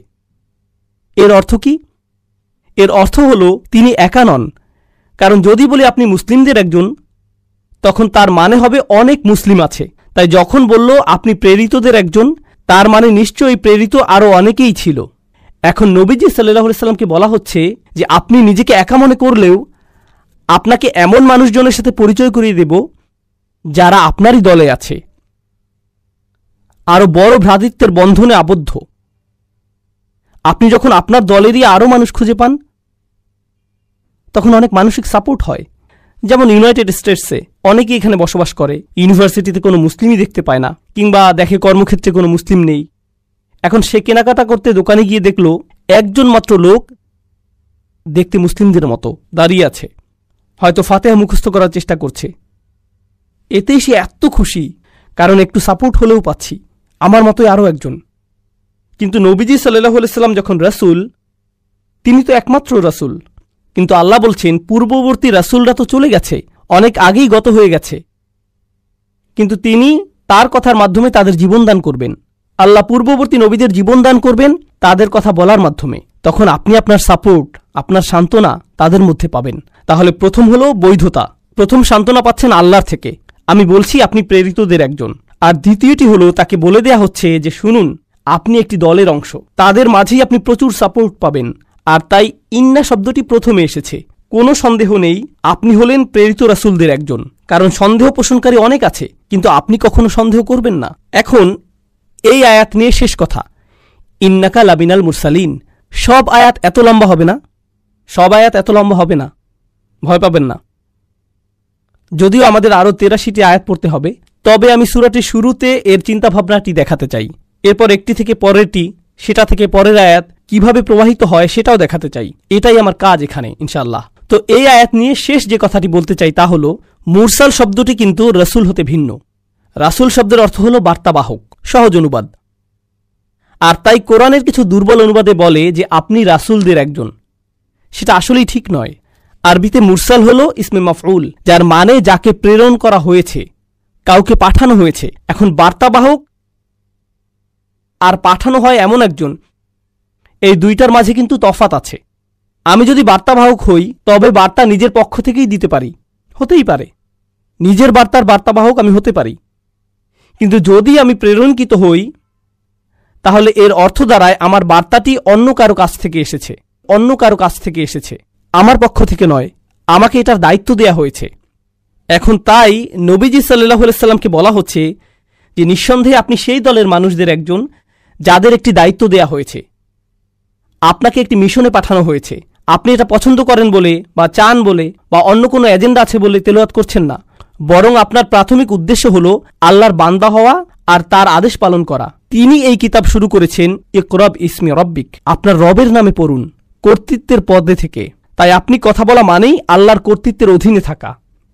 এর অর্থ কি? এর অর্থ হল তিনি একা নন। কারণ যদি বলি আপনি মুসলিমদের একজন, তখন তার মানে হবে অনেক মুসলিম আছে। তাই যখন বলল আপনি প্রেরিতদের একজন, তার মানে নিশ্চয়ই প্রেরিত আরও অনেকেই ছিল। এখন নবীজি সাল্লাল্লাহু আলাইহি সাল্লামকে বলা হচ্ছে যে আপনি নিজেকে একা মনে করলেও আপনাকে এমন মানুষজনের সাথে পরিচয় করিয়ে দেব যারা আপনারই দলে আছে, আরও বড় ভ্রাতৃত্বের বন্ধনে আবদ্ধ। আপনি যখন আপনার দলেরই আরও মানুষ খুঁজে পান, তখন অনেক মানসিক সাপোর্ট হয়। যেমন ইউনাইটেড স্টেটসে অনেকেই এখানে বসবাস করে, ইউনিভার্সিটিতে কোনো মুসলিমই দেখতে পায় না, কিংবা দেখে কর্মক্ষেত্রে কোনো মুসলিম নেই। এখন সে কেনাকাটা করতে দোকানে গিয়ে দেখল একজন মাত্র লোক দেখতে মুসলিমদের মতো দাঁড়িয়ে আছে, হয়তো ফাতিহা মুখস্থ করার চেষ্টা করছে। এতেই সে এত খুশি, কারণ একটু সাপোর্ট হলেও পাচ্ছি, আমার মতোই আরও একজন। কিন্তু নবীজি সাল্লাল্লাহু আলাইহি সাল্লাম যখন রাসূল, তিনি তো একমাত্র রাসূল। কিন্তু আল্লাহ বলছেন পূর্ববর্তী রাসূলরা তো চলে গেছে, অনেক আগেই গত হয়ে গেছে, কিন্তু তিনি তার কথার মাধ্যমে তাদের জীবন দান করবেন। আল্লাহ পূর্ববর্তী নবীদের জীবন দান করবেন তাদের কথা বলার মাধ্যমে। তখন আপনি আপনার সাপোর্ট, আপনার সান্ত্বনা তাদের মধ্যে পাবেন। তাহলে প্রথম হলো বৈধতা, প্রথম সান্ত্বনা পাচ্ছেন আল্লাহর থেকে। আমি বলছি আপনি প্রেরিতদের একজন। আর দ্বিতীয়টি হলো তাকে বলে দেয়া হচ্ছে যে শুনুন, আপনি একটি দলের অংশ, তাদের মাঝেই আপনি প্রচুর সাপোর্ট পাবেন। আর তাই ইন্না শব্দটি প্রথমে এসেছে। কোনো সন্দেহ নেই আপনি হলেন প্রেরিত রাসূলদের একজন, কারণ সন্দেহ পোষণকারী অনেক আছে, কিন্তু আপনি কখনো সন্দেহ করবেন না। এখন এই আয়াত নিয়ে শেষ কথা, ইন্নাকা লামিনাল মুরসালিন। সব আয়াত এত লম্বা হবে না, সব আয়াত এত লম্বা হবে না। ভয় পাবেন না। যদিও আমাদের আরও 83টি আয়াত পড়তে হবে, তবে আমি সূরাটির শুরুতে এর চিন্তাভাবনাটি দেখাতে চাই। এরপর একটি থেকে পরেরটি, সেটা থেকে পরের আয়াত কিভাবে প্রবাহিত হয় সেটাও দেখাতে চাই। এটাই আমার কাজ এখানে ইনশাআল্লাহ। তো এই আয়াত নিয়ে শেষ যে কথাটি বলতে চাই তা হলো, মুরসাল শব্দটি কিন্তু রসুল হতে ভিন্ন। রাসুল শব্দের অর্থ হলো বার্তাবাহক, সহজ অনুবাদ। আর তাই কোরআনের কিছু দুর্বল অনুবাদে বলে যে আপনি রাসুলদের একজন। সেটা আসলেই ঠিক নয়। আরবিতে মুরসাল হলো ইসমে মাফউল, যার মানে যাকে প্রেরণ করা হয়েছে, কাউকে পাঠানো হয়েছে। এখন বার্তাবাহক আর পাঠানো হয় এমন একজন, এই দুইটার মাঝে কিন্তু তফাত আছে। আমি যদি বার্তাবাহক হই তবে বার্তা নিজের পক্ষ থেকেই দিতে পারি, হতেই পারে নিজের বার্তার বার্তাবাহক আমি হতে পারি। কিন্তু যদি আমি প্রেরণকৃত হই তাহলে এর অর্থ দাঁড়ায় আমার বার্তাটি অন্য কারো কাছ থেকে এসেছে, অন্য কারো কাছ থেকে এসেছে, আমার পক্ষ থেকে নয়। আমাকে এটার দায়িত্ব দেয়া হয়েছে। এখন তাই নবীজি সাল্লাল্লাহু আলাইহি সাল্লামকে বলা হচ্ছে যে নিঃসন্দেহে আপনি সেই দলের মানুষদের একজন যাদের একটি দায়িত্ব দেয়া হয়েছে, আপনাকে একটি মিশনে পাঠানো হয়েছে। আপনি এটা পছন্দ করেন বলে বা চান বলে বা অন্য কোনো এজেন্ডা আছে বলে তেলাওয়াত করছেন না, বরং আপনার প্রাথমিক উদ্দেশ্য হল আল্লাহর বান্দা হওয়া আর তার আদেশ পালন করা। তিনি এই কিতাব শুরু করেছেন ইকরা বিসমি রাব্বিক, আপনার রবের নামে পড়ুন, কর্তৃত্বের পদে থেকে। তাই আপনি কথা বলা মানেই আল্লাহর কর্তৃত্বের অধীনে থাকা।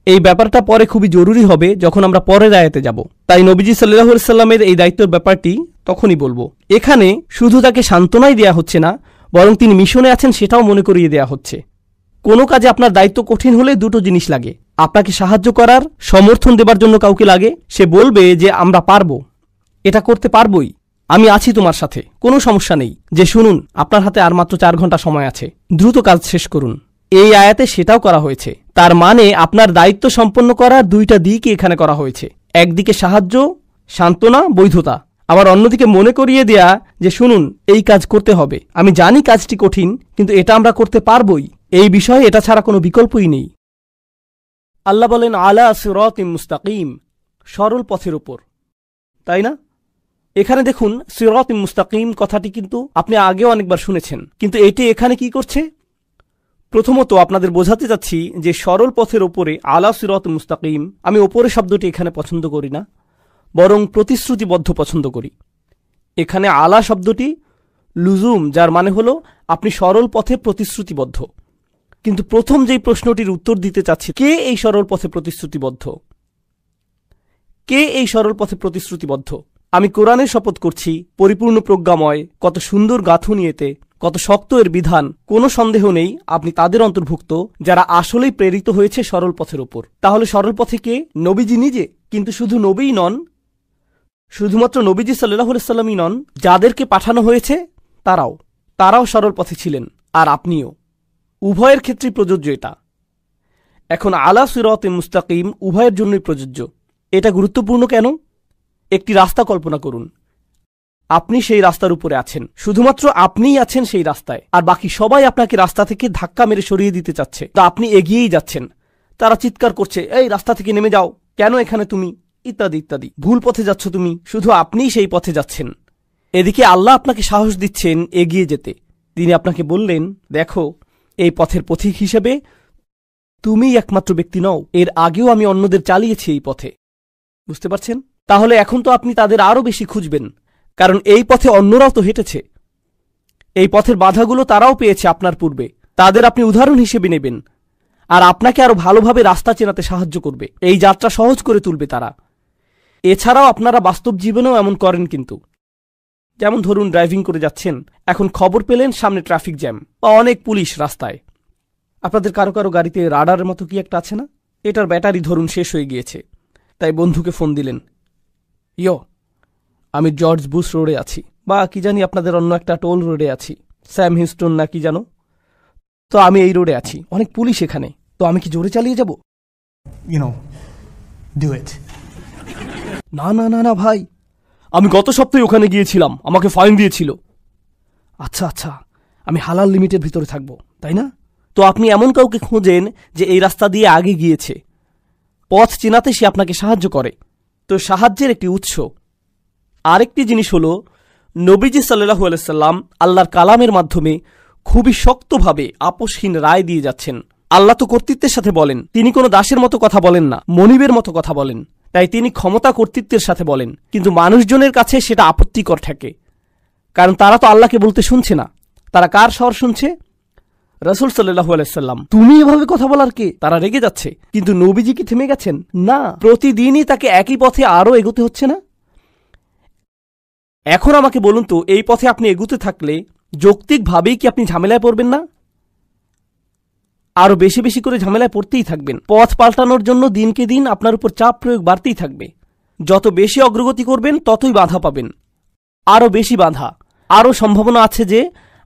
এই ব্যাপারটা পরে খুবই জরুরি হবে যখন আমরা পরের আয়াতে যাব। তাই নবীজি সাল্লাল্লাহু আলাইহি সাল্লামের এই দায়িত্বের ব্যাপারটি তখনই বলবো। এখানে শুধু তাকে সান্ত্বনাই দেয়া হচ্ছে না, বরং তিনি মিশনে আছেন সেটাও মনে করিয়ে দেয়া হচ্ছে। কোনো কাজে আপনার দায়িত্ব কঠিন হলে দুটো জিনিস লাগে, আপনাকে সাহায্য করার, সমর্থন দেবার জন্য কাউকে লাগে। সে বলবে যে আমরা পারবো, এটা করতে পারবই, আমি আছি তোমার সাথে, কোনো সমস্যা নেই। যে শুনুন, আপনার হাতে আর মাত্র 4 ঘন্টা সময় আছে, দ্রুত কাজ শেষ করুন। এই আয়াতে সেটাও করা হয়েছে। তার মানে আপনার দায়িত্ব সম্পন্ন করার দুইটা দিকই এখানে করা হয়েছে। একদিকে সাহায্য, সান্ত্বনা, বৈধতা, আবার অন্যদিকে মনে করিয়ে দেয়া যে শুনুন, এই কাজ করতে হবে। আমি জানি কাজটি কঠিন, কিন্তু এটা আমরা করতে পারবই। এই বিষয়ে এটা ছাড়া কোনো বিকল্পই নেই। আল্লাহ বলেন আলা সিরাতিম মুস্তাকিম, সরল পথের উপর, তাই না? এখানে দেখুন সিরাতিম মুস্তাকিম কথাটি কিন্তু আপনি আগেও অনেকবার শুনেছেন, কিন্তু এটি এখানে কি করছে? প্রথমত আপনাদের বোঝাতে চাচ্ছি যে সরল পথের ওপরে, আলা সিরাত মুস্তাকিম, আমি ওপরে শব্দটি এখানে পছন্দ করি না, বরং প্রতিশ্রুতিবদ্ধ পছন্দ করি। এখানে আলা শব্দটি লুজুম, যার মানে হলো আপনি সরল পথে প্রতিশ্রুতিবদ্ধ। কিন্তু প্রথম যেই প্রশ্নটির উত্তর দিতে চাচ্ছি, কে এই সরল পথে প্রতিশ্রুতিবদ্ধ? কে এই সরল পথে প্রতিশ্রুতিবদ্ধ? আমি কোরআনের শপথ করছি, পরিপূর্ণ প্রজ্ঞাময়, কত সুন্দর গাঁথুনি এতে, কত শক্ত এর বিধান। কোনো সন্দেহ নেই আপনি তাদের অন্তর্ভুক্ত যারা আসলেই প্রেরিত হয়েছে সরল পথের ওপর। তাহলে সরল পথে কে? নবীজি নিজে। কিন্তু শুধু নবীই নন, শুধুমাত্র নবীজি সাল্লাল্লাহু আলাইহি সাল্লামই নন, যাদেরকে পাঠানো হয়েছে তারাও সরল পথে ছিলেন, আর আপনিও। উভয়ের ক্ষেত্রেই প্রযোজ্য এটা। এখন আলা সিরাতে মুস্তাকিম উভয়ের জন্যই প্রযোজ্য। এটা গুরুত্বপূর্ণ কেন? একটি রাস্তা কল্পনা করুন, আপনি সেই রাস্তার উপরে আছেন, শুধুমাত্র আপনিই আছেন সেই রাস্তায়, আর বাকি সবাই আপনাকে রাস্তা থেকে ধাক্কা মেরে সরিয়ে দিতে চাচ্ছে। তা আপনি এগিয়েই যাচ্ছেন, তারা চিৎকার করছে, এই রাস্তা থেকে নেমে যাও, কেন এখানে তুমি, ইত্যাদি ইত্যাদি। ভুল পথে যাচ্ছ তুমি, শুধু আপনিই সেই পথে যাচ্ছেন। এদিকে আল্লাহ আপনাকে সাহস দিচ্ছেন এগিয়ে যেতে। তিনি আপনাকে বললেন, দেখো, এই পথের পথিক হিসেবে তুমিই একমাত্র ব্যক্তি নও, এর আগেও আমি অন্যদের চালিয়েছি এই পথে। বুঝতে পারছেন? তাহলে এখন তো আপনি তাদের আরও বেশি খুঁজবেন, কারণ এই পথে অন্যরাও তো হেঁটেছে। এই পথের বাধাগুলো তারাও পেয়েছে আপনার পূর্বে, তাদের আপনি উদাহরণ হিসেবে নেবেন, আর আপনাকে আরো ভালোভাবে রাস্তা চেনাতে সাহায্য করবে, এই যাত্রা সহজ করে তুলবে তারা। এছাড়াও আপনারা বাস্তব জীবনেও এমন করেন কিন্তু। যেমন ধরুন ড্রাইভিং করে যাচ্ছেন, এখন খবর পেলেন সামনে ট্রাফিক জ্যাম বা অনেক পুলিশ রাস্তায়। আপনাদের কারো কারো গাড়িতে রাডারের মতো কি একটা আছে না? এটার ব্যাটারি ধরুন শেষ হয়ে গিয়েছে, তাই বন্ধুকে ফোন দিলেন, ইয়ো, আমি জর্জ বুশ রোডে আছি, বা কি জানি আপনাদের অন্য একটা টোল রোডে আছি, স্যাম হিউস্টন না কি জানো, তো আমি এই রোডে আছি, অনেক পুলিশ এখানে, তো আমি কি জোরে চালিয়ে যাব? না না না না ভাই, আমি গত সপ্তাহে ওখানে গিয়েছিলাম, আমাকে ফাইন দিয়েছিল। আচ্ছা আচ্ছা, আমি হালাল লিমিটের ভিতরে থাকবো, তাই না? তো আপনি এমন কাউকে খোঁজেন যে এই রাস্তা দিয়ে আগে গিয়েছে, পথ চেনাতে সে আপনাকে সাহায্য করে। তো সাহায্যের একটি উৎস। আরেকটি জিনিস হলো, নবীজি সাল্লাল্লাহু আলাইহি সাল্লাম আল্লাহর কালামের মাধ্যমে খুবই শক্তভাবে আপোষহীন রায় দিয়ে যাচ্ছেন। আল্লাহ তো কর্তৃত্বের সাথে বলেন, তিনি কোনো দাসের মতো কথা বলেন না, মনিবের মতো কথা বলেন। তাই তিনি ক্ষমতা কর্তৃত্বের সাথে বলেন, কিন্তু মানুষজনের কাছে সেটা আপত্তিকর থাকে, কারণ তারা তো আল্লাহকে বলতে শুনছে না। তারা কার স্বর শুনছে? রাসূল সাল্লাল্লাহু আলাইহি সাল্লাম। তুমি এভাবে কথা বলার কে? তারা রেগে যাচ্ছে। কিন্তু নবীজি কি থেমে গেছেন? না, প্রতিদিনই তাকে একই পথে আরও এগোতে হচ্ছে না? এখন আমাকে বলুন তো, এই পথে আপনি এগোতে থাকলে যৌক্তিকভাবেই কি আপনি ঝামেলায় পড়বেন না? আরও বেশি বেশি করে ঝামেলায় পড়তেই থাকবেন। পথ পাল্টানোর জন্য দিনকে দিন আপনার উপর চাপ প্রয়োগ বাড়তেই থাকবে। যত বেশি অগ্রগতি করবেন ততই বাধা পাবেন, আরও বেশি বাধা। আরও সম্ভাবনা আছে যে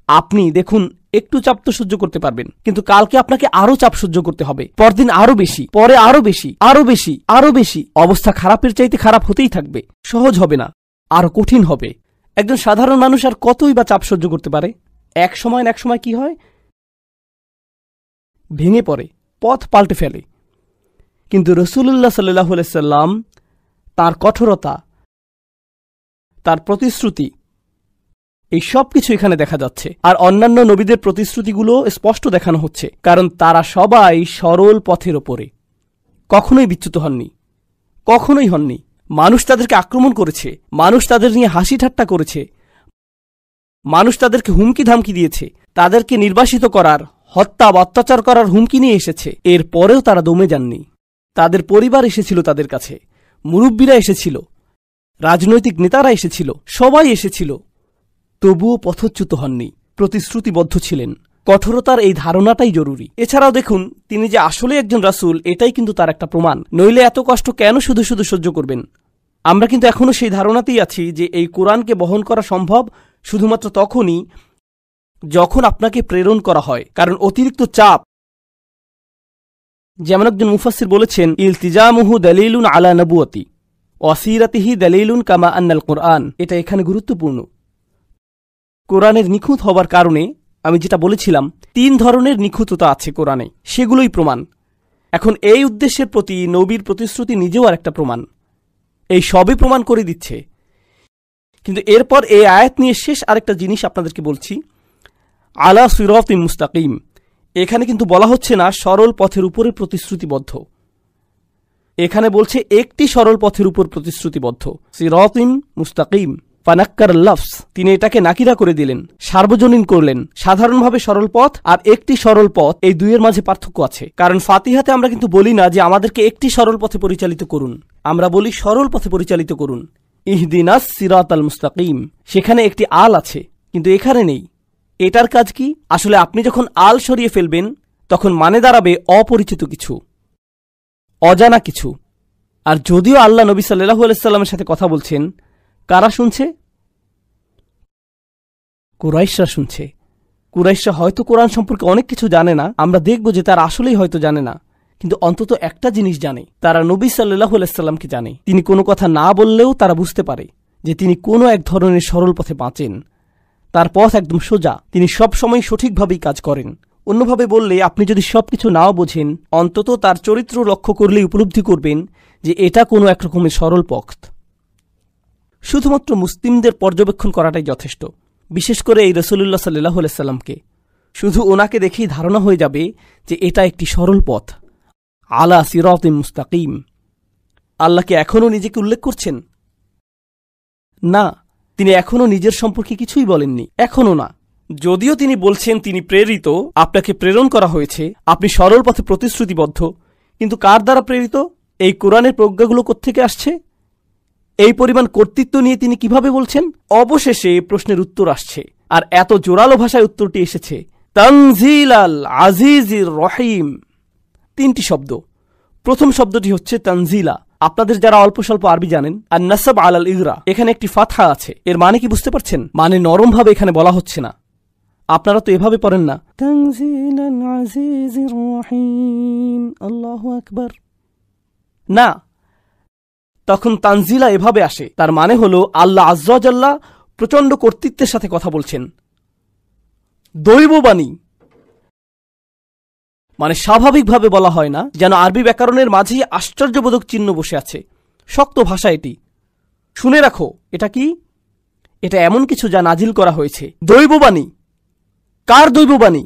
আপনি দেখুন একটু চাপ তো সহ্য করতে পারবেন, কিন্তু কালকে আপনাকে আরও চাপ সহ্য করতে হবে, পরদিন আরও বেশি, পরে আরও বেশি, আরও বেশি, আরও বেশি। অবস্থা খারাপের চাইতে খারাপ হতেই থাকবে, সহজ হবে না, আরও কঠিন হবে। একজন সাধারণ মানুষ আর কতই বা চাপ সহ্য করতে পারে? এক সময় কি হয়? ভেঙে পড়ে, পথ পাল্টে ফেলে। কিন্তু রাসূলুল্লাহ সাল্লাল্লাহু আলাইহি সাল্লাম, তার কঠোরতা, তার প্রতিশ্রুতি, এই সব কিছু এখানে দেখা যাচ্ছে। আর অন্যান্য নবীদের প্রতিশ্রুতিগুলো স্পষ্ট দেখানো হচ্ছে, কারণ তারা সবাই সরল পথের ওপরে, কখনোই বিচ্যুত হননি, কখনোই হননি। মানুষ তাদেরকে আক্রমণ করেছে, মানুষ তাদের নিয়ে হাসি ঠাট্টা করেছে, মানুষ তাদেরকে হুমকি ধামকি দিয়েছে, তাদেরকে নির্বাসিত করার, হত্যা বা অত্যাচার করার হুমকি নিয়ে এসেছে। এরপরেও তারা দমে যাননি। তাদের পরিবার এসেছিল তাদের কাছে, মুরব্বীরা এসেছিল, রাজনৈতিক নেতারা এসেছিল, সবাই এসেছিল, তবুও পথচ্যুত হননি, প্রতিশ্রুতিবদ্ধ ছিলেন। কঠোরতার এই ধারণাটাই জরুরি। এছাড়াও দেখুন, তিনি যে আসলে একজন রাসূল, এটাই কিন্তু তার একটা প্রমাণ। নইলে এত কষ্ট কেন শুধু শুধু সহ্য করবেন? আমরা কিন্তু এখনো সেই ধারণাতেই আছি যে এই কোরআনকে বহন করা সম্ভব শুধুমাত্র তখনই যখন আপনাকে প্রেরণ করা হয়, কারণ অতিরিক্ত চাপ, যেমন একজন মুফাসসির বলেছেন, ইলতিজামুহু দালিলুন আলা নবুয়তি ওয়াসিরাতিহি দালিলুন কামা আন্নাল কোরআন। এটা এখানে গুরুত্বপূর্ণ। কোরআনের নিখুঁত হবার কারণে, আমি যেটা বলেছিলাম, 3 ধরনের নিখুঁততা আছে কোরআনে, সেগুলোই প্রমাণ। এখন এই উদ্দেশ্যের প্রতি নবীর প্রতিশ্রুতি নিজেও আর একটা প্রমাণ। এই সবই প্রমাণ করে দিচ্ছে। কিন্তু এরপর এই আয়াত নিয়ে শেষ আরেকটা জিনিস আপনাদেরকে বলছি, আলা সিরাতিম মুস্তাকিম। এখানে কিন্তু বলা হচ্ছে না সরল পথের উপরে প্রতিশ্রুতিবদ্ধ, এখানে বলছে একটি সরল পথের উপর প্রতিশ্রুতিবদ্ধ, সিরাতিম মুস্তাকিম। ফানাক্কার লফস, তিনি এটাকে নাকিরা করে দিলেন, সার্বজনীন করলেন। সাধারণভাবে সরল পথ আর একটি সরল পথ, এই দুইয়ের মাঝে পার্থক্য আছে। কারণ ফাতিহাতে আমরা কিন্তু বলি না যে আমাদেরকে একটি সরল পথে পরিচালিত করুন, আমরা বলি সরল পথে পরিচালিত করুন, ইহদিনাস সিরাতাল মুস্তাকিম। সেখানে একটি আল আছে, কিন্তু এখানে নেই। এটার কাজ কি? আসলে আপনি যখন আল সরিয়ে ফেলবেন তখন মানে দাঁড়াবে অপরিচিত কিছু, অজানা কিছু। আর যদিও আল্লাহ নবী সাল্লাল্লাহু আলাইহি সাল্লামের সাথে কথা বলছেন, কারা শুনছে? কুরাইশরা শুনছে। কুরাইশরা হয়তো কোরআন সম্পর্কে অনেক কিছু জানে না, আমরা দেখব যে তারা আসলেই হয়তো জানে না, কিন্তু অন্তত একটা জিনিস জানে, তারা নবী সাল্লাল্লাহু আলাইহি সাল্লামকে জানে। তিনি কোনো কথা না বললেও তারা বুঝতে পারে যে তিনি কোনো এক ধরনের সরল পথে বাঁচেন, তার পথ একদম সোজা, তিনি সবসময় সঠিকভাবেই কাজ করেন। অন্যভাবে বললে, আপনি যদি সবকিছু নাও বোঝেন, অন্তত তার চরিত্র লক্ষ্য করলেই উপলব্ধি করবেন যে এটা কোনো একরকমের সরল পথ। শুধুমাত্র মুসলিমদের পর্যবেক্ষণ করাটাই যথেষ্ট, বিশেষ করে এই রাসূলুল্লাহ সাল্লাল্লাহু আলাইহি সাল্লামকে। শুধু ওনাকে দেখেই ধারণা হয়ে যাবে যে এটা একটি সরল পথ, আলা সিরাতিম মুস্তাকিম। আল্লাহকে এখনও নিজেকে উল্লেখ করছেন না, তিনি এখনও নিজের সম্পর্কে কিছুই বলেননি, এখনও না। যদিও তিনি বলছেন তিনি প্রেরিত, আপনাকে প্রেরণ করা হয়েছে, আপনি সরল পথে প্রতিশ্রুতিবদ্ধ, কিন্তু কার দ্বারা প্রেরিত? এই কোরআনের প্রজ্ঞাগুলো কোত্থেকে আসছে? এই পরিমাণ কর্তৃত্ব নিয়ে তিনি কিভাবে বলছেন? অবশেষে প্রশ্নের উত্তর আসছে, আর এত জোরালো ভাষায় উত্তরটি এসেছে, তানজিলাল আজিজির রহিম। 3টি শব্দ। প্রথম শব্দটি হচ্ছে তানজিলা। আপনাদের যারা অল্প স্বল্প আরবি জানেন, আর নাসাব আলাল ইগরা, এখানে একটি ফাতহা আছে। এর মানে কি বুঝতে পারছেন? মানে নরমভাবে এখানে বলা হচ্ছে না। আপনারা তো এভাবে পড়েন না, তানজিলাল আজিজির রহিম, আল্লাহু আকবার, না। তখন তানজিলা এভাবে আসে, তার মানে হলো আল্লাহ আজ্জা ওয়া জাল্লা প্রচণ্ড কর্তৃত্বের সাথে কথা বলছেন। দৈববাণী মানে স্বাভাবিকভাবে বলা হয় না, যেন আরবি ব্যাকরণের মাঝেই আশ্চর্যবোধক চিহ্ন বসে আছে। শক্ত ভাষা এটি, শুনে রাখো। এটা কি? এটা এমন কিছু যা নাজিল করা হয়েছে। দৈববাণী। কার দৈববাণী?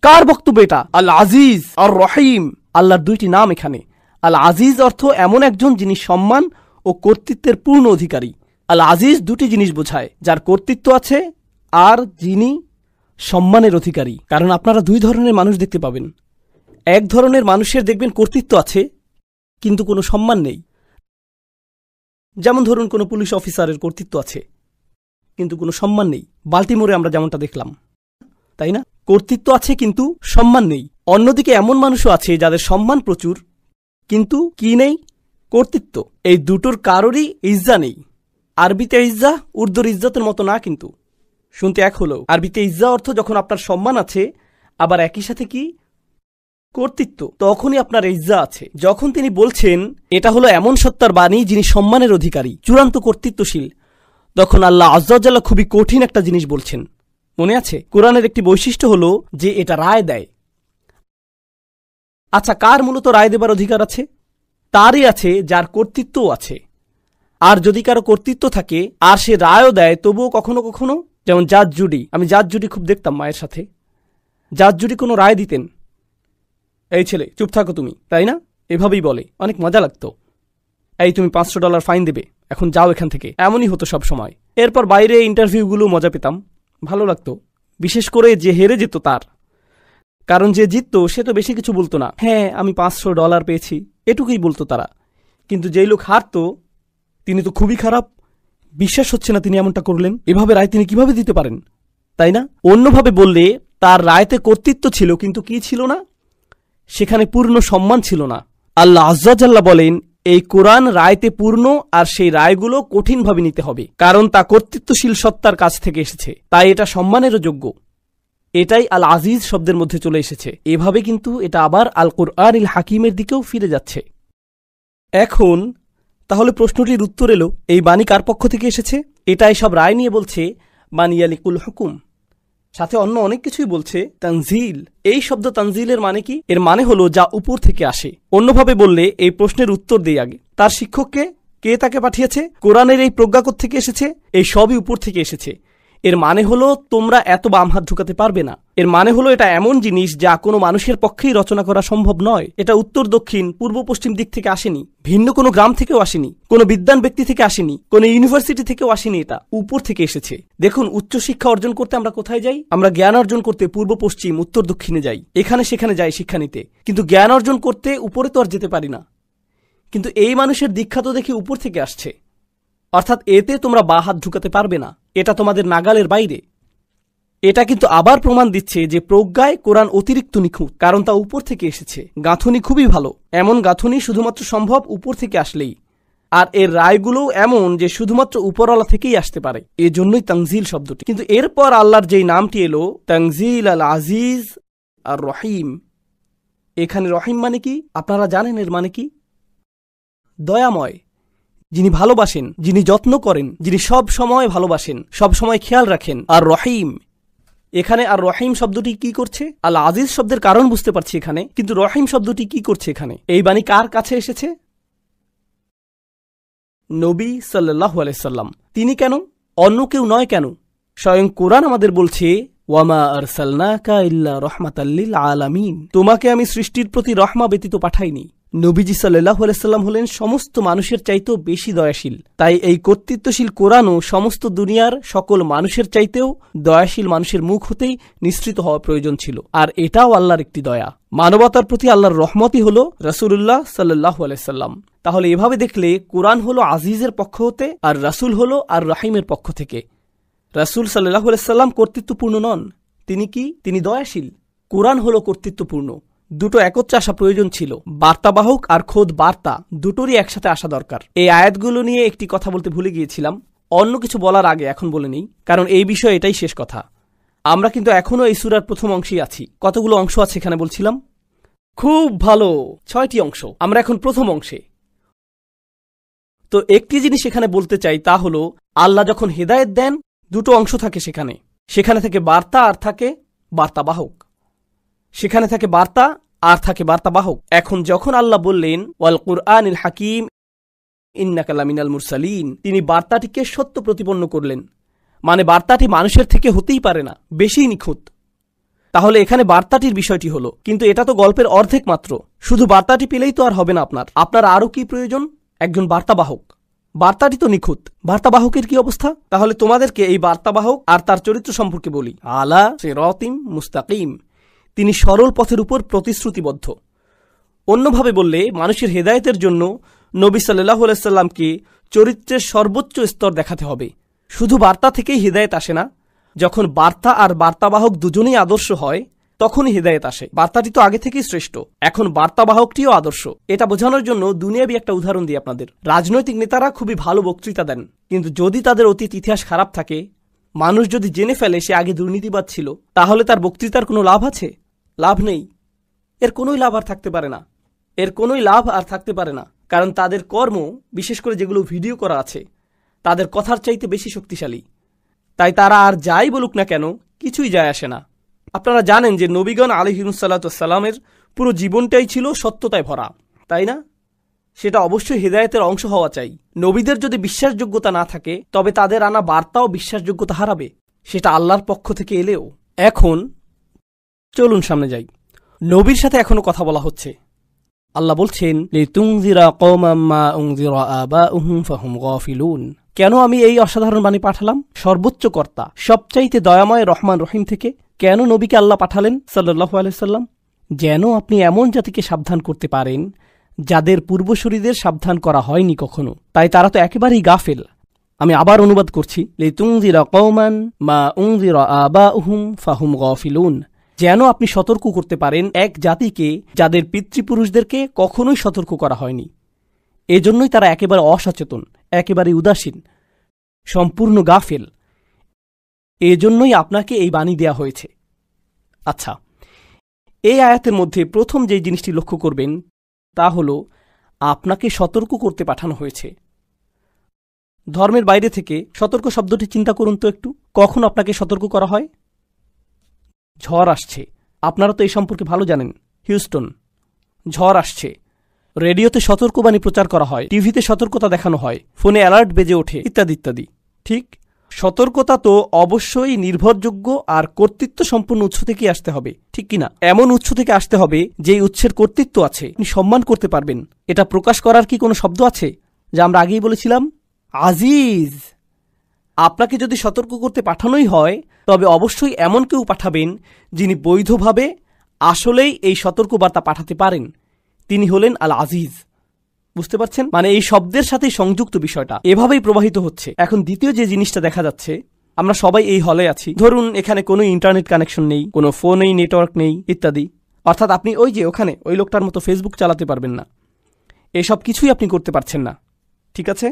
কার বক্তব্য এটা? আল আজিজ আর রহিম, আল্লাহর দুইটি নাম এখানে। আল আজিজ অর্থ এমন একজন যিনি সম্মান ও কর্তৃত্বের পূর্ণ অধিকারী। আল আজিজ দুটি জিনিস বোঝায়, যার কর্তৃত্ব আছে আর যিনি সম্মানের অধিকারী। কারণ আপনারা দুই ধরনের মানুষ দেখতে পাবেন। এক ধরনের মানুষের দেখবেন কর্তৃত্ব আছে কিন্তু কোনো সম্মান নেই। যেমন ধরুন কোনো পুলিশ অফিসারের কর্তৃত্ব আছে কিন্তু কোনো সম্মান নেই। বাল্টিমোরে আমরা যেমনটা দেখলাম, তাই না? কর্তৃত্ব আছে কিন্তু সম্মান নেই। অন্যদিকে এমন মানুষও আছে যাদের সম্মান প্রচুর কিন্তু কি নেই? কর্তৃত্ব। এই দুটোর কারোরই ইজ্জা নেই। আরবিতে ইজ্জা উর্দুর ইজ্জতের মতো না, কিন্তু শুনতে এক হলেও আরবিতে ইজ্জা অর্থ যখন আপনার সম্মান আছে আবার একই সাথে কি কর্তৃত্ব, তখনই আপনার ইজ্জা আছে। যখন তিনি বলছেন এটা হলো এমন সত্তার বাণী যিনি সম্মানের অধিকারী, চূড়ান্ত কর্তৃত্বশীল, তখন আল্লাহ আজ্জা ওয়া জাল্লা খুবই কঠিন একটা জিনিস বলছেন। মনে আছে কোরআনের একটি বৈশিষ্ট্য হলো যে এটা রায় দেয়। আচ্ছা, কার মূলত রায় দেবার অধিকার আছে? তারই আছে যার কর্তৃত্বও আছে। আর যদি কারো কর্তৃত্ব থাকে আর সে রায়ও দেয়, তবুও কখনো কখনো, যেমন জাজ জুডি, আমি জাজ জুডি খুব দেখতাম মায়ের সাথে, জাজ জুডি কোনো রায় দিতেন, এই ছেলে চুপ থাকো তুমি, তাই না? এভাবেই বলে, অনেক মজা লাগতো। এই তুমি $500 ফাইন দেবে, এখন যাও এখান থেকে, এমনই হতো সব সময়। এরপর বাইরে ইন্টারভিউগুলো মজা পেতাম, ভালো লাগতো। বিশেষ করে যে হেরে যেত তার, কারণ যে জিততো সে তো বেশি কিছু বলতো না, হ্যাঁ আমি $500 পেয়েছি, এটুকুই বলতো তারা। কিন্তু যেই লোক হারতো তিনি তো খুবই খারাপ, বিশ্বাস হচ্ছে না তিনি এমনটা করলেন, এভাবে রায় তিনি কিভাবে দিতে পারেন, তাই না? অন্যভাবে বললে তার রায়তে কর্তৃত্ব ছিল কিন্তু কি ছিল না? সেখানে পূর্ণ সম্মান ছিল না। আল্লাহ আজ্জা জাল্লা বলেন এই কোরআন রায়তে পূর্ণ, আর সেই রায়গুলো কঠিনভাবে নিতে হবে, কারণ তা কর্তৃত্বশীল সত্তার কাছ থেকে এসেছে, তাই এটা সম্মানেরও যোগ্য। এটাই আল আজিজ শব্দের মধ্যে চলে এসেছে। এভাবে কিন্তু এটা আবার আল কুরআনিল হাকিমের দিকেও ফিরে যাচ্ছে। এখন তাহলে প্রশ্নটির উত্তর এলো, এই বাণী কার পক্ষ থেকে এসেছে? এটাই সব রায় নিয়ে বলছে বানিয়ালিকুল হুকুম, সাথে অন্য অনেক কিছুই বলছে। তানজিল, এই শব্দ তানজিলের মানে কি? এর মানে হলো যা উপর থেকে আসে। অন্যভাবে বললে এই প্রশ্নের উত্তর দেই আগে, তার শিক্ষককে কে তাকে পাঠিয়েছে? কোরআনের এই প্রজ্ঞা থেকে এসেছে? এই সবই উপর থেকে এসেছে। এর মানে হলো তোমরা এত বাম হাত ঢুকাতে পারবে না। এর মানে হলো এটা এমন জিনিস যা কোনো মানুষের পক্ষেই রচনা করা সম্ভব নয়। এটা উত্তর দক্ষিণ পূর্ব পশ্চিম দিক থেকে আসেনি, ভিন্ন কোনো গ্রাম থেকেও আসেনি, কোনো বিদ্বান ব্যক্তি থেকে আসেনি, কোনো ইউনিভার্সিটি থেকেও আসেনি, এটা উপর থেকে এসেছে। দেখুন, উচ্চশিক্ষা অর্জন করতে আমরা কোথায় যাই? আমরা জ্ঞান অর্জন করতে পূর্ব পশ্চিম উত্তর দক্ষিণে যাই, এখানে সেখানে যাই শিক্ষা নিতে, কিন্তু জ্ঞান অর্জন করতে উপরে তো আর যেতে পারি না। কিন্তু এই মানুষের দীক্ষা তো দেখি উপর থেকে আসছে, অর্থাৎ এতে তোমরা বা হাত ঢুকাতে পারবে না, এটা তোমাদের নাগালের বাইরে। এটা কিন্তু আবার প্রমাণ দিচ্ছে যে প্রজ্ঞায় কোরআন অতিরিক্ত নিখুঁত, কারণ তা উপর থেকে এসেছে। গাঁথুনি খুবই ভালো, এমন গাঁথুনি শুধুমাত্র সম্ভব উপর থেকে আসলেই। আর এর রায়গুলোও এমন যে শুধুমাত্র উপরওয়ালা থেকেই আসতে পারে, এজন্যই তানজিল শব্দটি। কিন্তু এরপর আল্লাহর যেই নামটি এলো তানজিল আল আজিজ আর রহিম, এখানে রহিম মানে কি আপনারা জানেন? এর মানে কি? দয়াময়, যিনি ভালোবাসেন, যিনি যত্ন করেন, যিনি সব সময় ভালোবাসেন, সব সময় খেয়াল রাখেন। আর রহিম, এখানে আর রহিম শব্দটি কি করছে? আল আজিজ শব্দের কারণ বুঝতে পারছি এখানে, কিন্তু রহিম শব্দটি কি করছে এখানে? এই বাণী কার কাছে এসেছে? নবী সাল্লাল্লাহু আলাইহি সাল্লাম। তিনি কেন? অন্য কেউ নয় কেন? স্বয়ং কোরআন আমাদের বলছে ওয়ামা আরসালনাকা ইল্লা রাহমাতাল লিল আলামিন, তোমাকে আমি সৃষ্টির প্রতি রহমা ব্যতীত পাঠাইনি। নবীজি সাল্লাল্লাহু আলাইহি সাল্লাম হলেন সমস্ত মানুষের চাইতেও বেশি দয়াশীল। তাই এই কর্তৃত্বশীল কোরআনও সমস্ত দুনিয়ার সকল মানুষের চাইতেও দয়াশীল মানুষের মুখ হতেই নিঃসৃত হওয়া প্রয়োজন ছিল। আর এটাও আল্লাহর একটি দয়া, মানবতার প্রতি আল্লাহর রহমতই হল রাসূলুল্লাহ সাল্লাল্লাহু আলাইহি সাল্লাম। তাহলে এভাবে দেখলে কোরআন হলো আজিজের পক্ষ হতে, আর রাসূল হলো আর রহিমের পক্ষ থেকে। রাসূল সাল্লাল্লাহু আলাইহি সাল্লাম কর্তৃত্বপূর্ণ নন, তিনি কি? তিনি দয়াশীল। কোরআন হলো কর্তৃত্বপূর্ণ। দুটো একত্রে আসা প্রয়োজন ছিল, বার্তাবাহক আর খোদ বার্তা দুটোরই একসাথে আসা দরকার। এই আয়াতগুলো নিয়ে একটি কথা বলতে ভুলে গিয়েছিলাম, অন্য কিছু বলার আগে এখন বলে নেই, কারণ এই বিষয়ে এটাই শেষ কথা। আমরা কিন্তু এখনো এই সূরার প্রথম অংশেই আছি। কতগুলো অংশ আছে এখানে বলছিলাম? খুব ভালো, 6টি অংশ। আমরা এখন প্রথম অংশে। তো একটি জিনিস এখানে বলতে চাই, তা হলো আল্লাহ যখন হেদায়েত দেন দুটো অংশ থাকে সেখানে, সেখানে থাকে বার্তা আর থাকে বার্তাবাহক, সেখানে থাকে বার্তা আর থাকে বার্তাবাহক। এখন যখন আল্লাহ বললেন ওয়াল কুরআনিল হাকিম ইন্নাকা লামিনাল মুরসালিন, তিনি বার্তাটিকে সত্য প্রতিপন্ন করলেন, মানে বার্তাটি মানুষের থেকে হতেই পারে না, বেশি নিখুঁত। তাহলে এখানে বার্তাটির বিষয়টি হলো, কিন্তু এটা তো গল্পের অর্ধেক মাত্র। শুধু বার্তাটি পেলেই তো আর হবে না, আপনার আরও কি প্রয়োজন? একজন বার্তাবাহক। বার্তাটি তো নিখুঁত, বার্তাবাহকের কি অবস্থা? তাহলে তোমাদেরকে এই বার্তাবাহক আর তার চরিত্র সম্পর্কে বলি। আলা সিরাতিম মুস্তাকিম, তিনি সরল পথের উপর প্রতিশ্রুতিবদ্ধ। অন্যভাবে বললে, মানুষের হেদায়েতের জন্য নবী সাল্লাল্লাহু আলাইহি সাল্লামকে চরিত্রের সর্বোচ্চ স্তর দেখাতে হবে। শুধু বার্তা থেকেই হেদায়েত আসে না, যখন বার্তা আর বার্তাবাহক দুজনেই আদর্শ হয় তখনই হেদায়েত আসে। বার্তাটি তো আগে থেকেই শ্রেষ্ঠ, এখন বার্তাবাহকটিও আদর্শ। এটা বোঝানোর জন্য দুনিয়াবি একটা উদাহরণ দিই আপনাদের। রাজনৈতিক নেতারা খুবই ভালো বক্তৃতা দেন, কিন্তু যদি তাদের অতীত ইতিহাস খারাপ থাকে, মানুষ যদি জেনে ফেলে সে আগে দুর্নীতিবাদ ছিল, তাহলে তার বক্তৃতার কোনো লাভ আছে? লাভ নেই। এর কোনোই লাভ আর থাকতে পারে না, কারণ তাদের কর্ম, বিশেষ করে যেগুলো ভিডিও করা আছে, তাদের কথার চাইতে বেশি শক্তিশালী। তাই তারা আর যাই বলুক না কেন, কিছুই যায় আসে না। আপনারা জানেন যে নবীগণ আলাইহিসসালামের পুরো জীবনটাই ছিল সত্যতায় ভরা, তাই না? সেটা অবশ্যই হেদায়েতের অংশ হওয়া চাই। নবীদের যদি বিশ্বাসযোগ্যতা না থাকে, তবে তাদের আনা বার্তাও বিশ্বাসযোগ্যতা হারাবে, সেটা আল্লাহর পক্ষ থেকে এলেও। এখন চলুন সামনে যাই। নবীর সাথে এখনো কথা বলা হচ্ছে। আল্লাহ বলছেন, লিতুনজিরা কওমান মা উনজিরা আবাউহুম ফাহুম গাফিলুন। কেন আমি এই অসাধারণ বাণী পাঠালাম? সর্বোচ্চ কর্তা, সবচাইতে দয়াময় রহমান রহিম থেকে কেন নবীকে আল্লাহ পাঠালেন সাল্লাল্লাহু আলাইহি সাল্লাম? যেন আপনি এমন জাতিকে সাবধান করতে পারেন যাদের পূর্বসূরীদের সাবধান করা হয়নি কখনো, তাই তারা তো একেবারেই গাফেল। আমি আবার অনুবাদ করছি, লিতুনজিরা কওমান মা উনজিরা আবাউহুম ফাহুম গাফিলুন। যেন আপনি সতর্ক করতে পারেন এক জাতিকে যাদের পিতৃপুরুষদেরকে কখনোই সতর্ক করা হয়নি। এজন্যই তারা একেবারে অসচেতন, একেবারে উদাসীন, সম্পূর্ণ গাফেল। এজন্যই আপনাকে এই বাণী দেয়া হয়েছে। আচ্ছা, এই আয়াতের মধ্যে প্রথম যে জিনিসটি লক্ষ্য করবেন তা হল আপনাকে সতর্ক করতে পাঠানো হয়েছে। ধর্মের বাইরে থেকে সতর্ক শব্দটি চিন্তা করুন তো একটু। কখন আপনাকে সতর্ক করা হয়? ঝড় আসছে, আপনারা তো এই সম্পর্কে ভালো জানেন। হিউস্টন, ঝড় আসছে। রেডিওতে সতর্কবাণী প্রচার করা হয়, টিভিতে সতর্কতা দেখানো হয়, ফোনে অ্যালার্ট বেজে ওঠে, ইত্যাদি ইত্যাদি। ঠিক, সতর্কতা তো অবশ্যই নির্ভরযোগ্য আর কর্তৃত্ব সম্পন্ন উৎস থেকে আসতে হবে, ঠিক কিনা? এমন উৎস থেকে আসতে হবে যেই উৎসের কর্তৃত্ব আছে, আপনি সম্মান করতে পারবেন। এটা প্রকাশ করার কি কোনো শব্দ আছে? যা আমরা আগেই বলেছিলাম, আজিজ। আপনাকে যদি সতর্ক করতে পাঠানোই হয়, তবে অবশ্যই এমন কেউ পাঠাবেন যিনি বৈধভাবে আসলেই এই সতর্কবার্তা পাঠাতে পারেন। তিনি হলেন আল আজিজ। বুঝতে পারছেন? মানে এই শব্দের সাথে সংযুক্ত বিষয়টা এভাবেই প্রবাহিত হচ্ছে। এখন দ্বিতীয় যে জিনিসটা দেখা যাচ্ছে, আমরা সবাই এই হলে আছি, ধরুন এখানে কোনো ইন্টারনেট কানেকশন নেই, কোনো ফোনেই নেটওয়ার্ক নেই, ইত্যাদি। অর্থাৎ আপনি ওই যে ওখানে ওই লোকটার মতো ফেসবুক চালাতে পারবেন না, এসব কিছুই আপনি করতে পারছেন না, ঠিক আছে?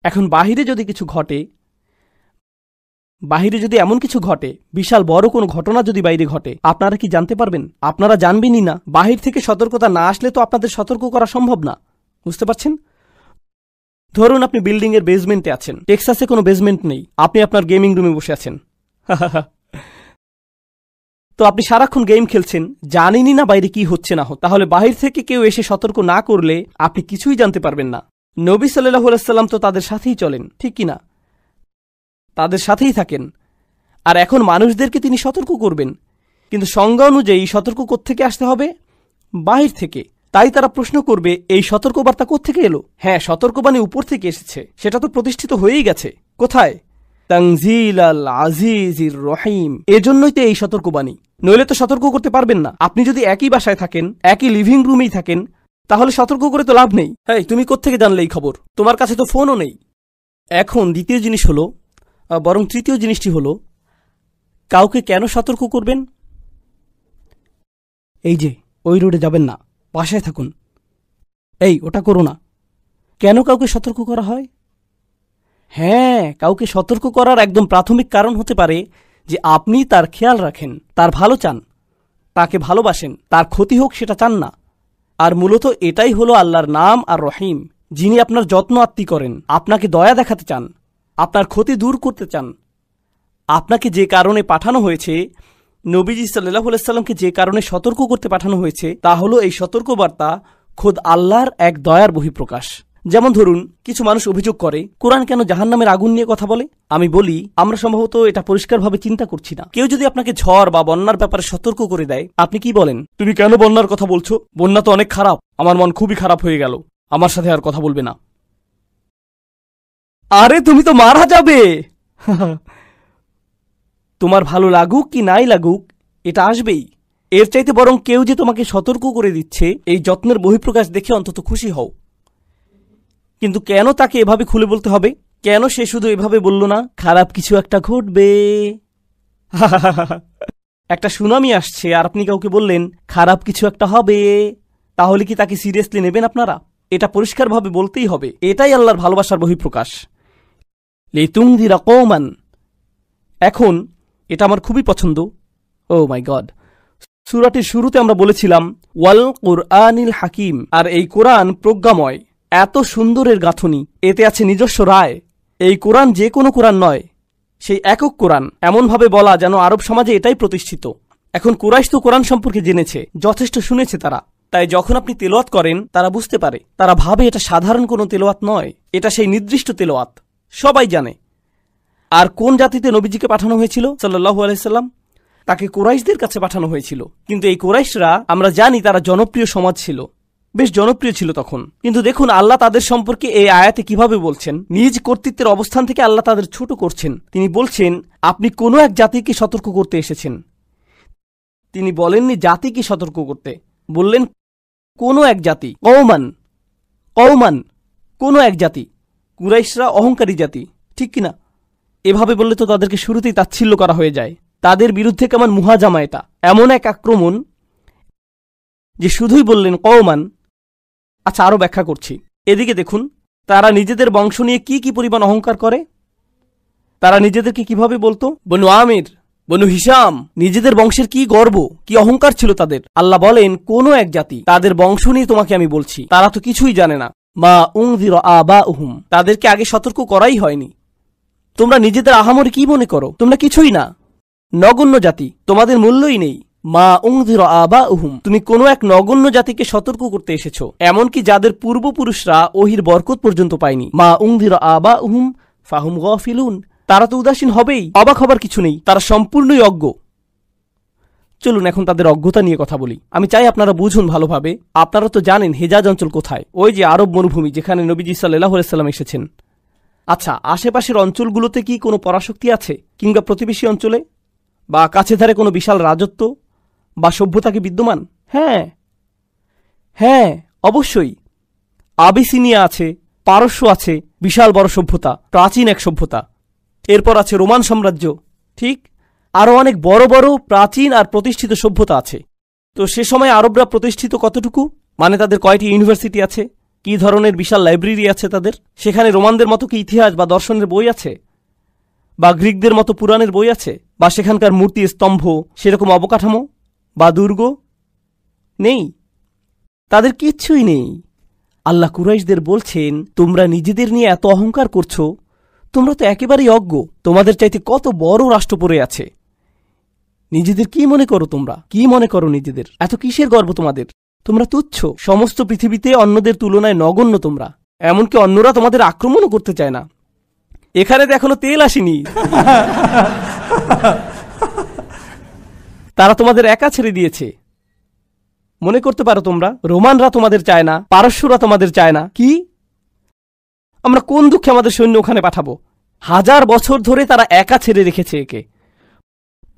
এখন বাহিরে যদি কিছু ঘটে, বাহিরে যদি এমন কিছু ঘটে, বিশাল বড় কোনো ঘটনা যদি বাইরে ঘটে, আপনারা কি জানতে পারবেন? আপনারা জানবেনই না। বাহির থেকে সতর্কতা না আসলে তো আপনাদের সতর্ক করা সম্ভব না। বুঝতে পারছেন? ধরুন আপনি বিল্ডিং এর বেসমেন্টে আছেন, টেক্সাসে কোনো বেসমেন্ট নেই, আপনি আপনার গেমিং রুমে বসে আছেন। তো আপনি সারাক্ষণ গেম খেলছেন, জানেনই না বাইরে কি হচ্ছে না হচ্ছে। তাহলে বাহির থেকে কেউ এসে সতর্ক না করলে আপনি কিছুই জানতে পারবেন না। নবী সাল্লাল্লাহু আলাইহি সাল্লাম তো তাদের সাথেই চলেন, ঠিক কিনা? তাদের সাথেই থাকেন, আর এখন মানুষদেরকে তিনি সতর্ক করবেন। কিন্তু সংজ্ঞা অনুযায়ী সতর্ক কোত্থেকে আসতে হবে? বাহির থেকে। তাই তারা প্রশ্ন করবে, এই সতর্কবার্তা কোত্থেকে এলো? হ্যাঁ, সতর্কবাণী উপর থেকে এসেছে, সেটা তো প্রতিষ্ঠিত হয়েই গেছে। কোথায়? তানজিল আল আজিজির রহিম। এজন্যই তো এই সতর্কবাণী, নইলে তো সতর্ক করতে পারবেন না। আপনি যদি একই বাসায় থাকেন, একই লিভিং রুমেই থাকেন, তাহলে সতর্ক করে তো লাভ নেই। হ্যাঁ, তুমি কোত্থেকে জানলে এই খবর? তোমার কাছে তো ফোনও নেই। এখন দ্বিতীয় জিনিস হলো, বরং তৃতীয় জিনিসটি হলো, কাউকে কেন সতর্ক করবেন? এই যে ওই রোডে যাবেন না, বাসায় থাকুন, এই ওটা করো না। কেন কাউকে সতর্ক করা হয়? হ্যাঁ, কাউকে সতর্ক করার একদম প্রাথমিক কারণ হতে পারে যে আপনি তার খেয়াল রাখেন, তার ভালো চান, তাকে ভালোবাসেন, তার ক্ষতি হোক সেটা চান না। আর মূলত এটাই হলো আল্লাহর নাম আর রহিম, যিনি আপনার যত্ন আত্মি করেন, আপনাকে দয়া দেখাতে চান, আপনার ক্ষতি দূর করতে চান। আপনাকে যে কারণে পাঠানো হয়েছে, নবীজি সাল্লাল্লাহু আলাইহি সাল্লামকে যে কারণে সতর্ক করতে পাঠানো হয়েছে, তা হলো এই সতর্কবার্তা খোদ আল্লাহর এক দয়ার বহিঃপ্রকাশ। যেমন ধরুন, কিছু মানুষ অভিযোগ করে কোরআন কেন জাহান্নামের আগুন নিয়ে কথা বলে। আমি বলি, আমরা সম্ভবত এটা পরিষ্কারভাবে চিন্তা করছি না। কেউ যদি আপনাকে ঝড় বা বন্যার ব্যাপারে সতর্ক করে দেয়, আপনি কি বলেন? তুমি কেন বন্যার কথা বলছো? বন্যা তো অনেক খারাপ, আমার মন খুবই খারাপ হয়ে গেল, আমার সাথে আর কথা বলবে না। আরে তুমি তো মারা যাবে। তোমার ভালো লাগুক কি নাই লাগুক, এটা আসবেই। এর চাইতে বরং কেউ যে তোমাকে সতর্ক করে দিচ্ছে, এই যত্নের বহিঃপ্রকাশ দেখে অন্তত খুশি হও। কিন্তু কেন তাকে এভাবে খুলে বলতে হবে? কেন সে শুধু এভাবে বলল না, খারাপ কিছু একটা ঘটবে? একটা সুনামি আসছে আর আপনি কাউকে বললেন খারাপ কিছু একটা হবে, তাহলে কি তাকে সিরিয়াসলি নেবেন আপনারা? এটা পরিষ্কারভাবে বলতেই হবে। এটাই আল্লাহর ভালোবাসার বহিঃপ্রকাশ। লিতুনযিরা কওমান। এখন এটা আমার খুবই পছন্দ। ও মাই গড, সূরাটির শুরুতে আমরা বলেছিলাম ওয়াল কুরআনিল হাকিম, আর এই কোরআন প্রজ্ঞাময়। এত সুন্দরের গাঁথনি, এতে আছে নিজস্ব রায়। এই কোরআন যে কোনো কোরআন নয়, সেই একক কোরআন, এমনভাবে বলা যেন আরব সমাজে এটাই প্রতিষ্ঠিত। এখন কুরাইশ তো কোরআন সম্পর্কে জেনেছে, যথেষ্ট শুনেছে তারা, তাই যখন আপনি তেলাওয়াত করেন তারা বুঝতে পারে, তারা ভাবে এটা সাধারণ কোনো তেলাওয়াত নয়, এটা সেই নির্দিষ্ট তেলাওয়াত, সবাই জানে। আর কোন জাতিতে নবীজিকে পাঠানো হয়েছিল সাল্লাল্লাহু আলাইহি সাল্লাম? তাকে কুরাইশদের কাছে পাঠানো হয়েছিল। কিন্তু এই কুরাইশরা, আমরা জানি তারা জনপ্রিয় সমাজ ছিল, বেশ জনপ্রিয় ছিল তখন। কিন্তু দেখুন আল্লাহ তাদের সম্পর্কে এই আয়াতে কিভাবে বলছেন। নিজ কর্তৃত্বের অবস্থান থেকে আল্লাহ তাদের ছোট করছেন। তিনি বলছেন আপনি কোনো এক জাতিকে সতর্ক করতে এসেছেন। তিনি বলেননি জাতিকে সতর্ক করতে, বললেন কোনো এক জাতি। কওমান, কওমান, কোনো এক জাতি। কুরাইশরা অহংকারী জাতি, ঠিক কিনা? এভাবে বললে তো তাদেরকে শুরুতেই তাচ্ছিল্য করা হয়ে যায়। তাদের বিরুদ্ধে কেমন মুহাজামা এটা, এমন এক আক্রমণ যে শুধুই বললেন কওমান। আচ্ছা, আরো ব্যাখ্যা করছি। এদিকে দেখুন, তারা নিজেদের বংশ নিয়ে কি কি পরিমাণ অহংকার করে। তারা নিজেদেরকে কিভাবে বলতো, বনু আমির, বনু হিসাম। নিজেদের বংশের কি গর্ব, কি অহংকার ছিল তাদের। আল্লাহ বলেন কোন এক জাতি, তাদের বংশ নিয়ে তোমাকে আমি বলছি, তারা তো কিছুই জানে না। মা উনযিরা আবাউহুম, তাদেরকে আগে সতর্ক করাই হয়নি। তোমরা নিজেদের আহামরি কি মনে করো? তোমরা কিছুই না, নগণ্য জাতি, তোমাদের মূল্যই নেই। মা উনযিরা আবাউহুম, তুমি কোনো এক নগণ্য জাতিকে সতর্ক করতে এসেছো, এমনকি যাদের পূর্বপুরুষরা ওহির বরকত পর্যন্ত পায়নি। মা উনযিরা আবাউহুম ফাহুম গাফিলুন, তারা তো উদাসীন হবেই, অবাক হবার কিছু নেই, তারা সম্পূর্ণই অজ্ঞ। চলুন এখন তাদের অজ্ঞতা নিয়ে কথা বলি। আমি চাই আপনারা বুঝুন ভালোভাবে। আপনারা তো জানেন হেজাজ অঞ্চল কোথায়, ওই যে আরব মরুভূমি যেখানে নবীজি সাল্লাল্লাহু আলাইহি সাল্লাম এসেছেন। আচ্ছা, আশেপাশের অঞ্চলগুলোতে কি কোনো পরাশক্তি আছে, কিংবা প্রতিবেশী অঞ্চলে বা কাছে ধারে কোনো বিশাল রাজত্ব বা সভ্যতা কি বিদ্যমান? হ্যাঁ হ্যাঁ, অবশ্যই। আবিসিনিয়া আছে, পারস্য আছে, বিশাল বড় সভ্যতা, প্রাচীন এক সভ্যতা। এরপর আছে রোমান সাম্রাজ্য, ঠিক, আরও অনেক বড় বড় প্রাচীন আর প্রতিষ্ঠিত সভ্যতা আছে। তো সে সময় আরবরা প্রতিষ্ঠিত কতটুকু, মানে তাদের কয়টি ইউনিভার্সিটি আছে, কি ধরনের বিশাল লাইব্রেরি আছে তাদের, সেখানে রোমানদের মতো কি ইতিহাস বা দর্শনের বই আছে, বা গ্রিকদের মতো পুরাণের বই আছে, বা সেখানকার মূর্তি স্তম্ভ সেরকম অবকাঠামো বা দুর্গ নেই, তাদের কিচ্ছুই নেই। আল্লাহ কুরাইশদের বলছেন তোমরা নিজেদের নিয়ে এত অহংকার করছো, তোমরা তো একেবারেই অজ্ঞ, তোমাদের চাইতে কত বড় রাষ্ট্র পড়ে আছে। নিজেদের কি মনে করো, তোমরা কি মনে করো নিজেদের? এত কিসের গর্ব তোমাদের? তোমরা তুচ্ছ, সমস্ত পৃথিবীতে অন্যদের তুলনায় নগণ্য তোমরা, এমনকি অন্যরা তোমাদের আক্রমণও করতে চায় না। এখানে তো এখনো তেল আসেনি। তারা তোমাদের একা ছেড়ে দিয়েছে। মনে করতে পারো তোমরা রোমানরা তোমাদের চায় না, পারস্যরা তোমাদের চায় না। কি, আমরা কোন দুঃখে আমাদের সৈন্য ওখানে পাঠাবো? 1000 বছর ধরে তারা একা ছেড়ে রেখেছে একে।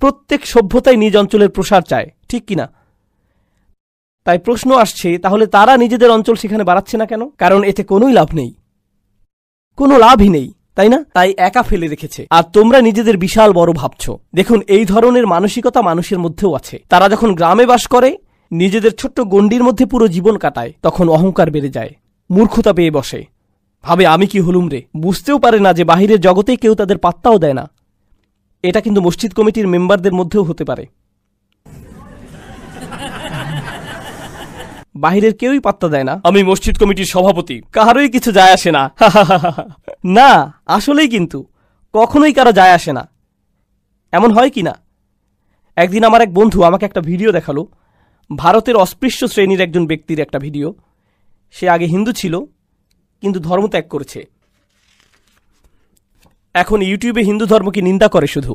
প্রত্যেক সভ্যতাই নিজ অঞ্চলের প্রসার চায়, ঠিক কিনা? তাই প্রশ্ন আসছে, তাহলে তারা নিজেদের অঞ্চল সেখানে বাড়াচ্ছে না কেন? কারণ এতে কোনোই লাভ নেই, কোনো লাভই নেই, তাই না? তাই একা ফেলে রেখেছে। আর তোমরা নিজেদের বিশাল বড় ভাবছো। দেখুন, এই ধরনের মানসিকতা মানুষের মধ্যেও আছে। তারা যখন গ্রামে বাস করে, নিজেদের ছোট্ট গণ্ডির মধ্যে পুরো জীবন কাটায়, তখন অহংকার বেড়ে যায়, মূর্খতা পেয়ে বসে, ভাবে আমি কি হলুম রে। বুঝতেও পারে না যে বাহিরের জগতে কেউ তাদের পাত্তাও দেয় না। এটা কিন্তু মসজিদ কমিটির মেম্বারদের মধ্যেও হতে পারে। বাহিরের কেউই পাত্তা দেয় না, আমি মসজিদ কমিটির সভাপতি, কারোই কিছু যায় আসে না। না, আসলেই কিন্তু কখনোই কারো যায় আসে না। এমন হয় কি না? একদিন আমার এক বন্ধু আমাকে একটা ভিডিও দেখালো, ভারতের অস্পৃশ্য শ্রেণীর একজন ব্যক্তির একটা ভিডিও। সে আগে হিন্দু ছিল, কিন্তু ধর্ম ত্যাগ করেছে। এখন ইউটিউবে হিন্দু ধর্মকে নিন্দা করে শুধু।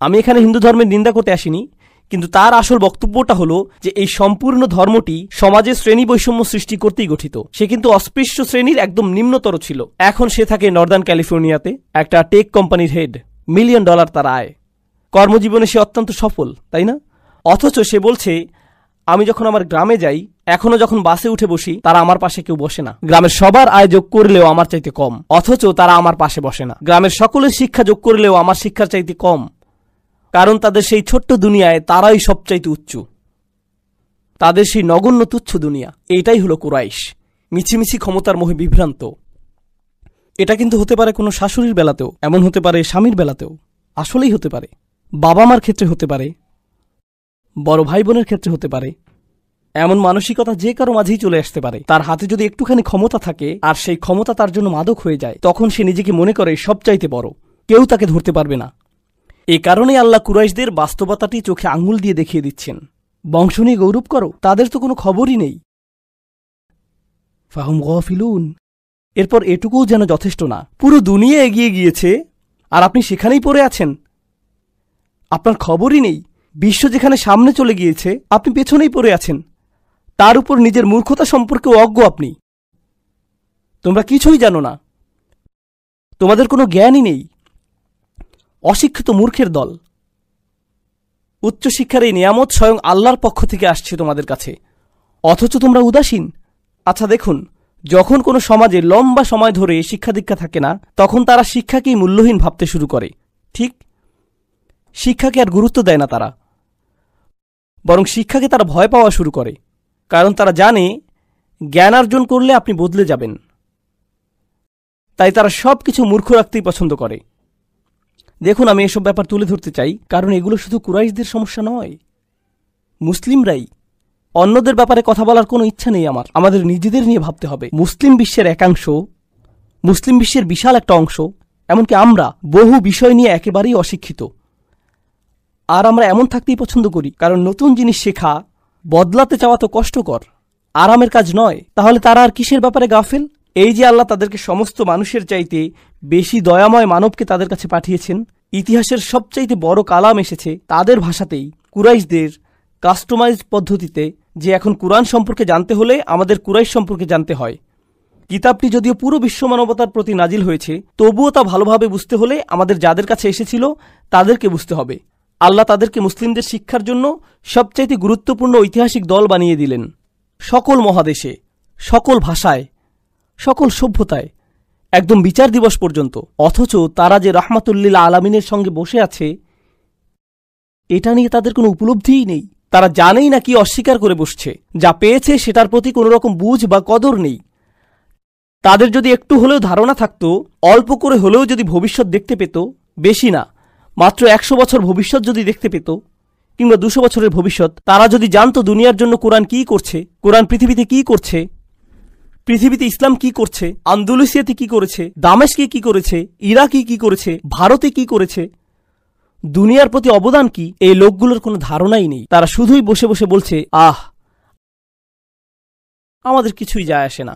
আমি এখানে হিন্দু ধর্মের নিন্দা করতে আসিনি, কিন্তু তার আসল বক্তব্যটা হলো যে এই সম্পূর্ণ ধর্মটি সমাজে শ্রেণী বৈষম্য সৃষ্টি করতেই গঠিত। সে কিন্তু অস্পৃশ্য শ্রেণীর একদম নিম্নতর ছিল। এখন সে থাকে নর্দার্ন ক্যালিফোর্নিয়াতে, একটা টেক কোম্পানির হেড, $1 মিলিয়ন তার আয়, কর্মজীবনে সে অত্যন্ত সফল, তাই না? অথচ সে বলছে, আমি যখন আমার গ্রামে যাই, এখনো যখন বাসে উঠে বসি, তারা আমার পাশে কেউ বসে না। গ্রামের সবার আয় যোগ করলেও আমার চাইতে কম, অথচ তারা আমার পাশে বসে না। গ্রামের সকলের শিক্ষা যোগ করলেও আমার শিক্ষার চাইতে কম, কারণ তাদের সেই ছোট্ট দুনিয়ায় তারাই সবচাইতে উচ্চ, তাদের সেই নগণ্য তুচ্ছ দুনিয়া। এটাই হলো কুরাইশ, মিছিমিছি ক্ষমতার মোহে বিভ্রান্ত। এটা কিন্তু হতে পারে কোনো শাশুড়ির বেলাতেও, এমন হতে পারে স্বামীর বেলাতেও, আসলেই হতে পারে, বাবা মার ক্ষেত্রে হতে পারে, বড় ভাই বোনের ক্ষেত্রে হতে পারে। এমন মানসিকতা যে কারো মাঝেই চলে আসতে পারে। তার হাতে যদি একটুখানি ক্ষমতা থাকে আর সেই ক্ষমতা তার জন্য মাদক হয়ে যায়, তখন সে নিজেকে মনে করে সবচাইতে বড়, কেউ তাকে ধরতে পারবে না। এই কারণেই আল্লাহ কুরাইশদের বাস্তবতাটি চোখে আঙুল দিয়ে দেখিয়ে দিচ্ছেন। বংশ নিয়ে গৌরব করো, তাদের তো কোনো খবরই নেই। ফাহুম গাফিলুন। এরপর এটুকুও যেন যথেষ্ট না, পুরো দুনিয়া এগিয়ে গিয়েছে আর আপনি সেখানেই পড়ে আছেন, আপনার খবরই নেই। বিশ্ব যেখানে সামনে চলে গিয়েছে, আপনি পেছনেই পড়ে আছেন। তার উপর নিজের মূর্খতা সম্পর্কেও অজ্ঞ আপনি। তোমরা কিছুই জানো না, তোমাদের কোনো জ্ঞানই নেই। অশিক্ষিত মূর্খের দল। উচ্চশিক্ষার এই নিয়ামত স্বয়ং আল্লাহর পক্ষ থেকে আসছে তোমাদের কাছে, অথচ তোমরা উদাসীন। আচ্ছা দেখুন, যখন কোনো সমাজে লম্বা সময় ধরে শিক্ষা দীক্ষা থাকে না, তখন তারা শিক্ষাকেই মূল্যহীন ভাবতে শুরু করে। ঠিক, শিক্ষাকে আর গুরুত্ব দেয় না তারা, বরং শিক্ষাকে তারা ভয় পাওয়া শুরু করে। কারণ তারা জানে জ্ঞান অর্জন করলে আপনি বদলে যাবেন, তাই তারা সব কিছু মূর্খ রাখতেই পছন্দ করে। দেখুন, আমি এসব ব্যাপার তুলে ধরতে চাই কারণ এগুলো শুধু কুরাইশদের সমস্যা নয়, মুসলিমরাই। অন্যদের ব্যাপারে কথা বলার কোনো ইচ্ছা নেই আমার, আমাদের নিজেদের নিয়ে ভাবতে হবে। মুসলিম বিশ্বের একাংশ, মুসলিম বিশ্বের বিশাল একটা অংশ, এমনকি আমরা বহু বিষয় নিয়ে একেবারেই অশিক্ষিত। আর আমরা এমন থাকতেই পছন্দ করি, কারণ নতুন জিনিস শেখা, বদলাতে চাওয়া তো কষ্টকর, আরামের কাজ নয়। তাহলে তারা আর কিসের ব্যাপারে গাফেল? এই যে আল্লাহ তাদেরকে সমস্ত মানুষের চাইতে বেশি দয়াময় মানবকে তাদের কাছে পাঠিয়েছেন, ইতিহাসের সবচাইতে বড় কালাম এসেছে তাদের ভাষাতেই, কুরাইশদের কাস্টমাইজড পদ্ধতিতে, যে এখন কুরআন সম্পর্কে জানতে হলে আমাদের কুরাইশ সম্পর্কে জানতে হয়। কিতাবটি যদিও পুরো বিশ্ব মানবতার প্রতি নাজিল হয়েছে, তবুও তা ভালোভাবে বুঝতে হলে আমাদের যাদের কাছে এসেছিল তাদেরকে বুঝতে হবে। আল্লাহ তাদেরকে মুসলিমদের শিক্ষার জন্য সবচাইতে গুরুত্বপূর্ণ ঐতিহাসিক দল বানিয়ে দিলেন, সকল মহাদেশে, সকল ভাষায়, সকল সভ্যতায়, একদম বিচার দিবস পর্যন্ত। অথচ তারা যে রাহমাতুল্লিল আলামিনের সঙ্গে বসে আছে, এটা নিয়ে তাদের কোনো উপলব্ধিই নেই। তারা জানেই না কি অস্বীকার করে বসছে। যা পেয়েছে সেটার প্রতি কোনো রকম বুঝ বা কদর নেই। তাদের যদি একটু হলেও ধারণা থাকত, অল্প করে হলেও যদি ভবিষ্যৎ দেখতে পেত, বেশি না, মাত্র 100 বছর ভবিষ্যৎ যদি দেখতে পেত, কিংবা 200 বছরের ভবিষ্যৎ, তারা যদি জানত দুনিয়ার জন্য কোরআন কি করছে, কোরআন পৃথিবীতে কি করছে, পৃথিবীতে ইসলাম কি করছে, আন্দোলুসিয়াতে কি করেছে, দামেস্কে কি করেছে, ইরাকে কি করেছে, ভারতে কি করেছে, দুনিয়ার প্রতি অবদান কি, এই লোকগুলোর কোনো ধারণাই নেই। তারা শুধুই বসে বসে বলছে, আহ, আমাদের কিছুই যায় আসে না।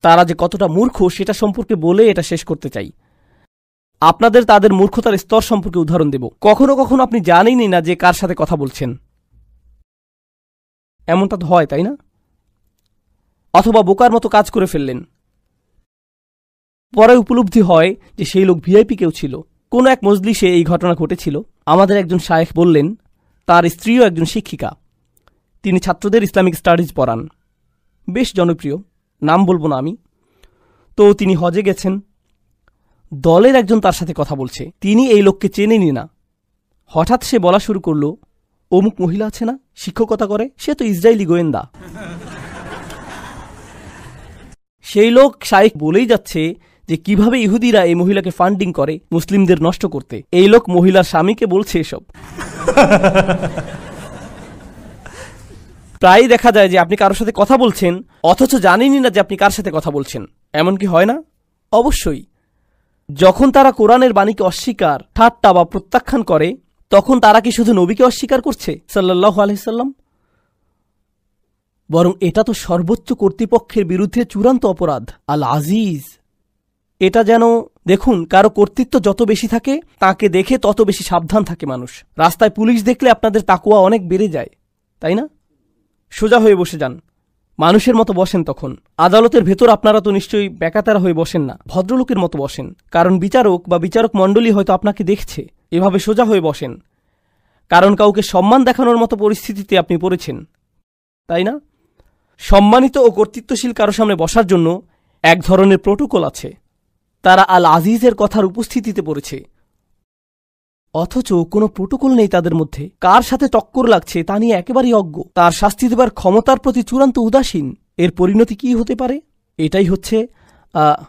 তারা যে কতটা মূর্খ সেটা সম্পর্কে বলে এটা শেষ করতে চাই। আপনাদের তাদের মূর্খতার স্তর সম্পর্কে উদাহরণ দেব। কখনো কখনো আপনি জানেনই না যে কার সাথে কথা বলছেন, এমনটা তো হয়, তাই না? অথবা বোকার মতো কাজ করে ফেললেন, পরে উপলব্ধি হয় যে সেই লোক ভিআইপি কেউ ছিল। কোনো এক মজলিসে এই ঘটনা ঘটেছিল। আমাদের একজন শায়েখ বললেন তার স্ত্রীও একজন শিক্ষিকা, তিনি ছাত্রদের ইসলামিক স্টাডিজ পড়ান, বেশ জনপ্রিয়, নাম বলবো না আমি। তো তিনি হজে গেছেন, দলের একজন তার সাথে কথা বলছে, তিনি এই লোককে চেনেনি না। হঠাৎ সে বলা শুরু করল, অমুক মহিলা আছে না, শিক্ষকতা করে, সে তো ইসরায়েলি গোয়েন্দা। সেই লোক শায়েখ বলেই যাচ্ছে যে কিভাবে ইহুদিরা এই মহিলাকে ফান্ডিং করে মুসলিমদের নষ্ট করতে। এই লোক মহিলার স্বামীকে বলছে এসব। প্রায়ই দেখা যায় যে আপনি কারোর সাথে কথা বলছেন অথচ জানেনই না যে আপনি কার সাথে কথা বলছেন। এমন কি হয় না? অবশ্যই। যখন তারা কোরআনের বাণীকে অস্বীকার, ঠাট্টা বা প্রত্যাখ্যান করে, তখন তারা কি শুধু নবীকে অস্বীকার করছে সাল্লাল্লাহু আলাইহি সাল্লাম? বরং এটা তো সর্বোচ্চ কর্তৃপক্ষের বিরুদ্ধে চূড়ান্ত অপরাধ। আল আজিজ, এটা যেন দেখুন, কারো কর্তৃত্ব যত বেশি থাকে তাকে দেখে তত বেশি সাবধান থাকে মানুষ। রাস্তায় পুলিশ দেখলে আপনাদের তাকুয়া অনেক বেড়ে যায়, তাই না? সোজা হয়ে বসে যান, মানুষের মতো বসেন। তখন আদালতের ভেতর আপনারা তো নিশ্চয়ই বেকাতারা হয়ে বসেন না, ভদ্রলোকের মতো বসেন, কারণ বিচারক বা বিচারক মণ্ডলী হয়তো আপনাকে দেখছে। এভাবে সোজা হয়ে বসেন, কারণ কাউকে সম্মান দেখানোর মতো পরিস্থিতিতে আপনি পড়েছেন, তাই না? সম্মানিত ও কর্তৃত্বশীল কারো সামনে বসার জন্য এক ধরনের প্রোটোকল আছে। তারা আল আজিজের কথার উপস্থিতিতে পড়েছে, অথচ কোনো প্রোটোকল নেই তাদের মধ্যে। কার সাথে টক্কর লাগছে তা নিয়ে একেবারেই অজ্ঞ, তার শাস্তি দেবার ক্ষমতার প্রতি চূড়ান্ত উদাসীন। এর পরিণতি কি হতে পারে? এটাই হচ্ছে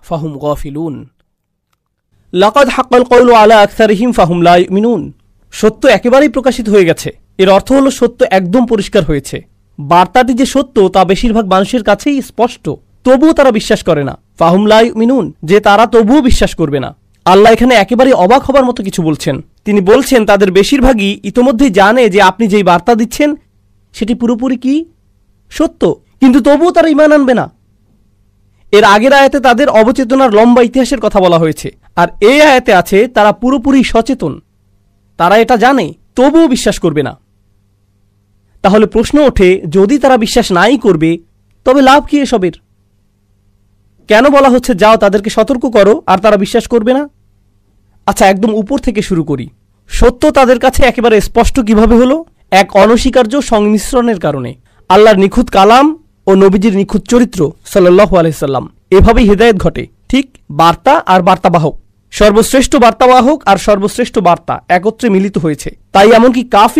ফাহুম গাফিলুন। লাকাদ হাক্কাল কওলু আলা আকসারিহিম ফাহুম লা ইউমিনুন। সত্য একেবারেই প্রকাশিত হয়ে গেছে। এর অর্থ হলো সত্য একদম পরিষ্কার হয়েছে। বার্তাটি যে সত্য তা বেশিরভাগ মানুষের কাছেই স্পষ্ট, তবুও তারা বিশ্বাস করে না। ফাহুম লা ইউমিনুন, যে তারা তবুও বিশ্বাস করবে না। আল্লাহ এখানে একেবারে অবাক হবার মতো কিছু বলছেন। তিনি বলছেন তাদের বেশিরভাগই ইতোমধ্যেই জানে যে আপনি যেই বার্তা দিচ্ছেন সেটি পুরোপুরি কি সত্য, কিন্তু তবুও তারা ঈমান আনবে না। এর আগের আয়াতে তাদের অবচেতনার লম্বা ইতিহাসের কথা বলা হয়েছে, আর এই আয়াতে আছে তারা পুরোপুরি সচেতন, তারা এটা জানে, তবুও বিশ্বাস করবে না। তাহলে প্রশ্ন ওঠে, যদি তারা বিশ্বাস নাই করবে তবে লাভ কি এসবের? কেন বলা হচ্ছে যাও তাদেরকে সতর্ক করো, আর তারা বিশ্বাস করবে না? আচ্ছা, একদম উপর থেকে শুরু করি। সত্য তাদের কাছে একেবারে স্পষ্ট কিভাবে হলো? এক অনস্বীকার্য সংমিশ্রণের কারণে। আল্লাহর নিখুঁত কালাম ও নবীজির নিখুঁত চরিত্র সাল্লাল্লাহু আলাইহি সাল্লাম, এভাবেই হিদায়াত ঘটে। ঠিক বার্তা আর বার্তাবাহক, সর্বশ্রেষ্ঠ বার্তাবাহক আর সর্বশ্রেষ্ঠ বার্তা একত্রে মিলিত হয়েছে। তাই এমনকি কাফির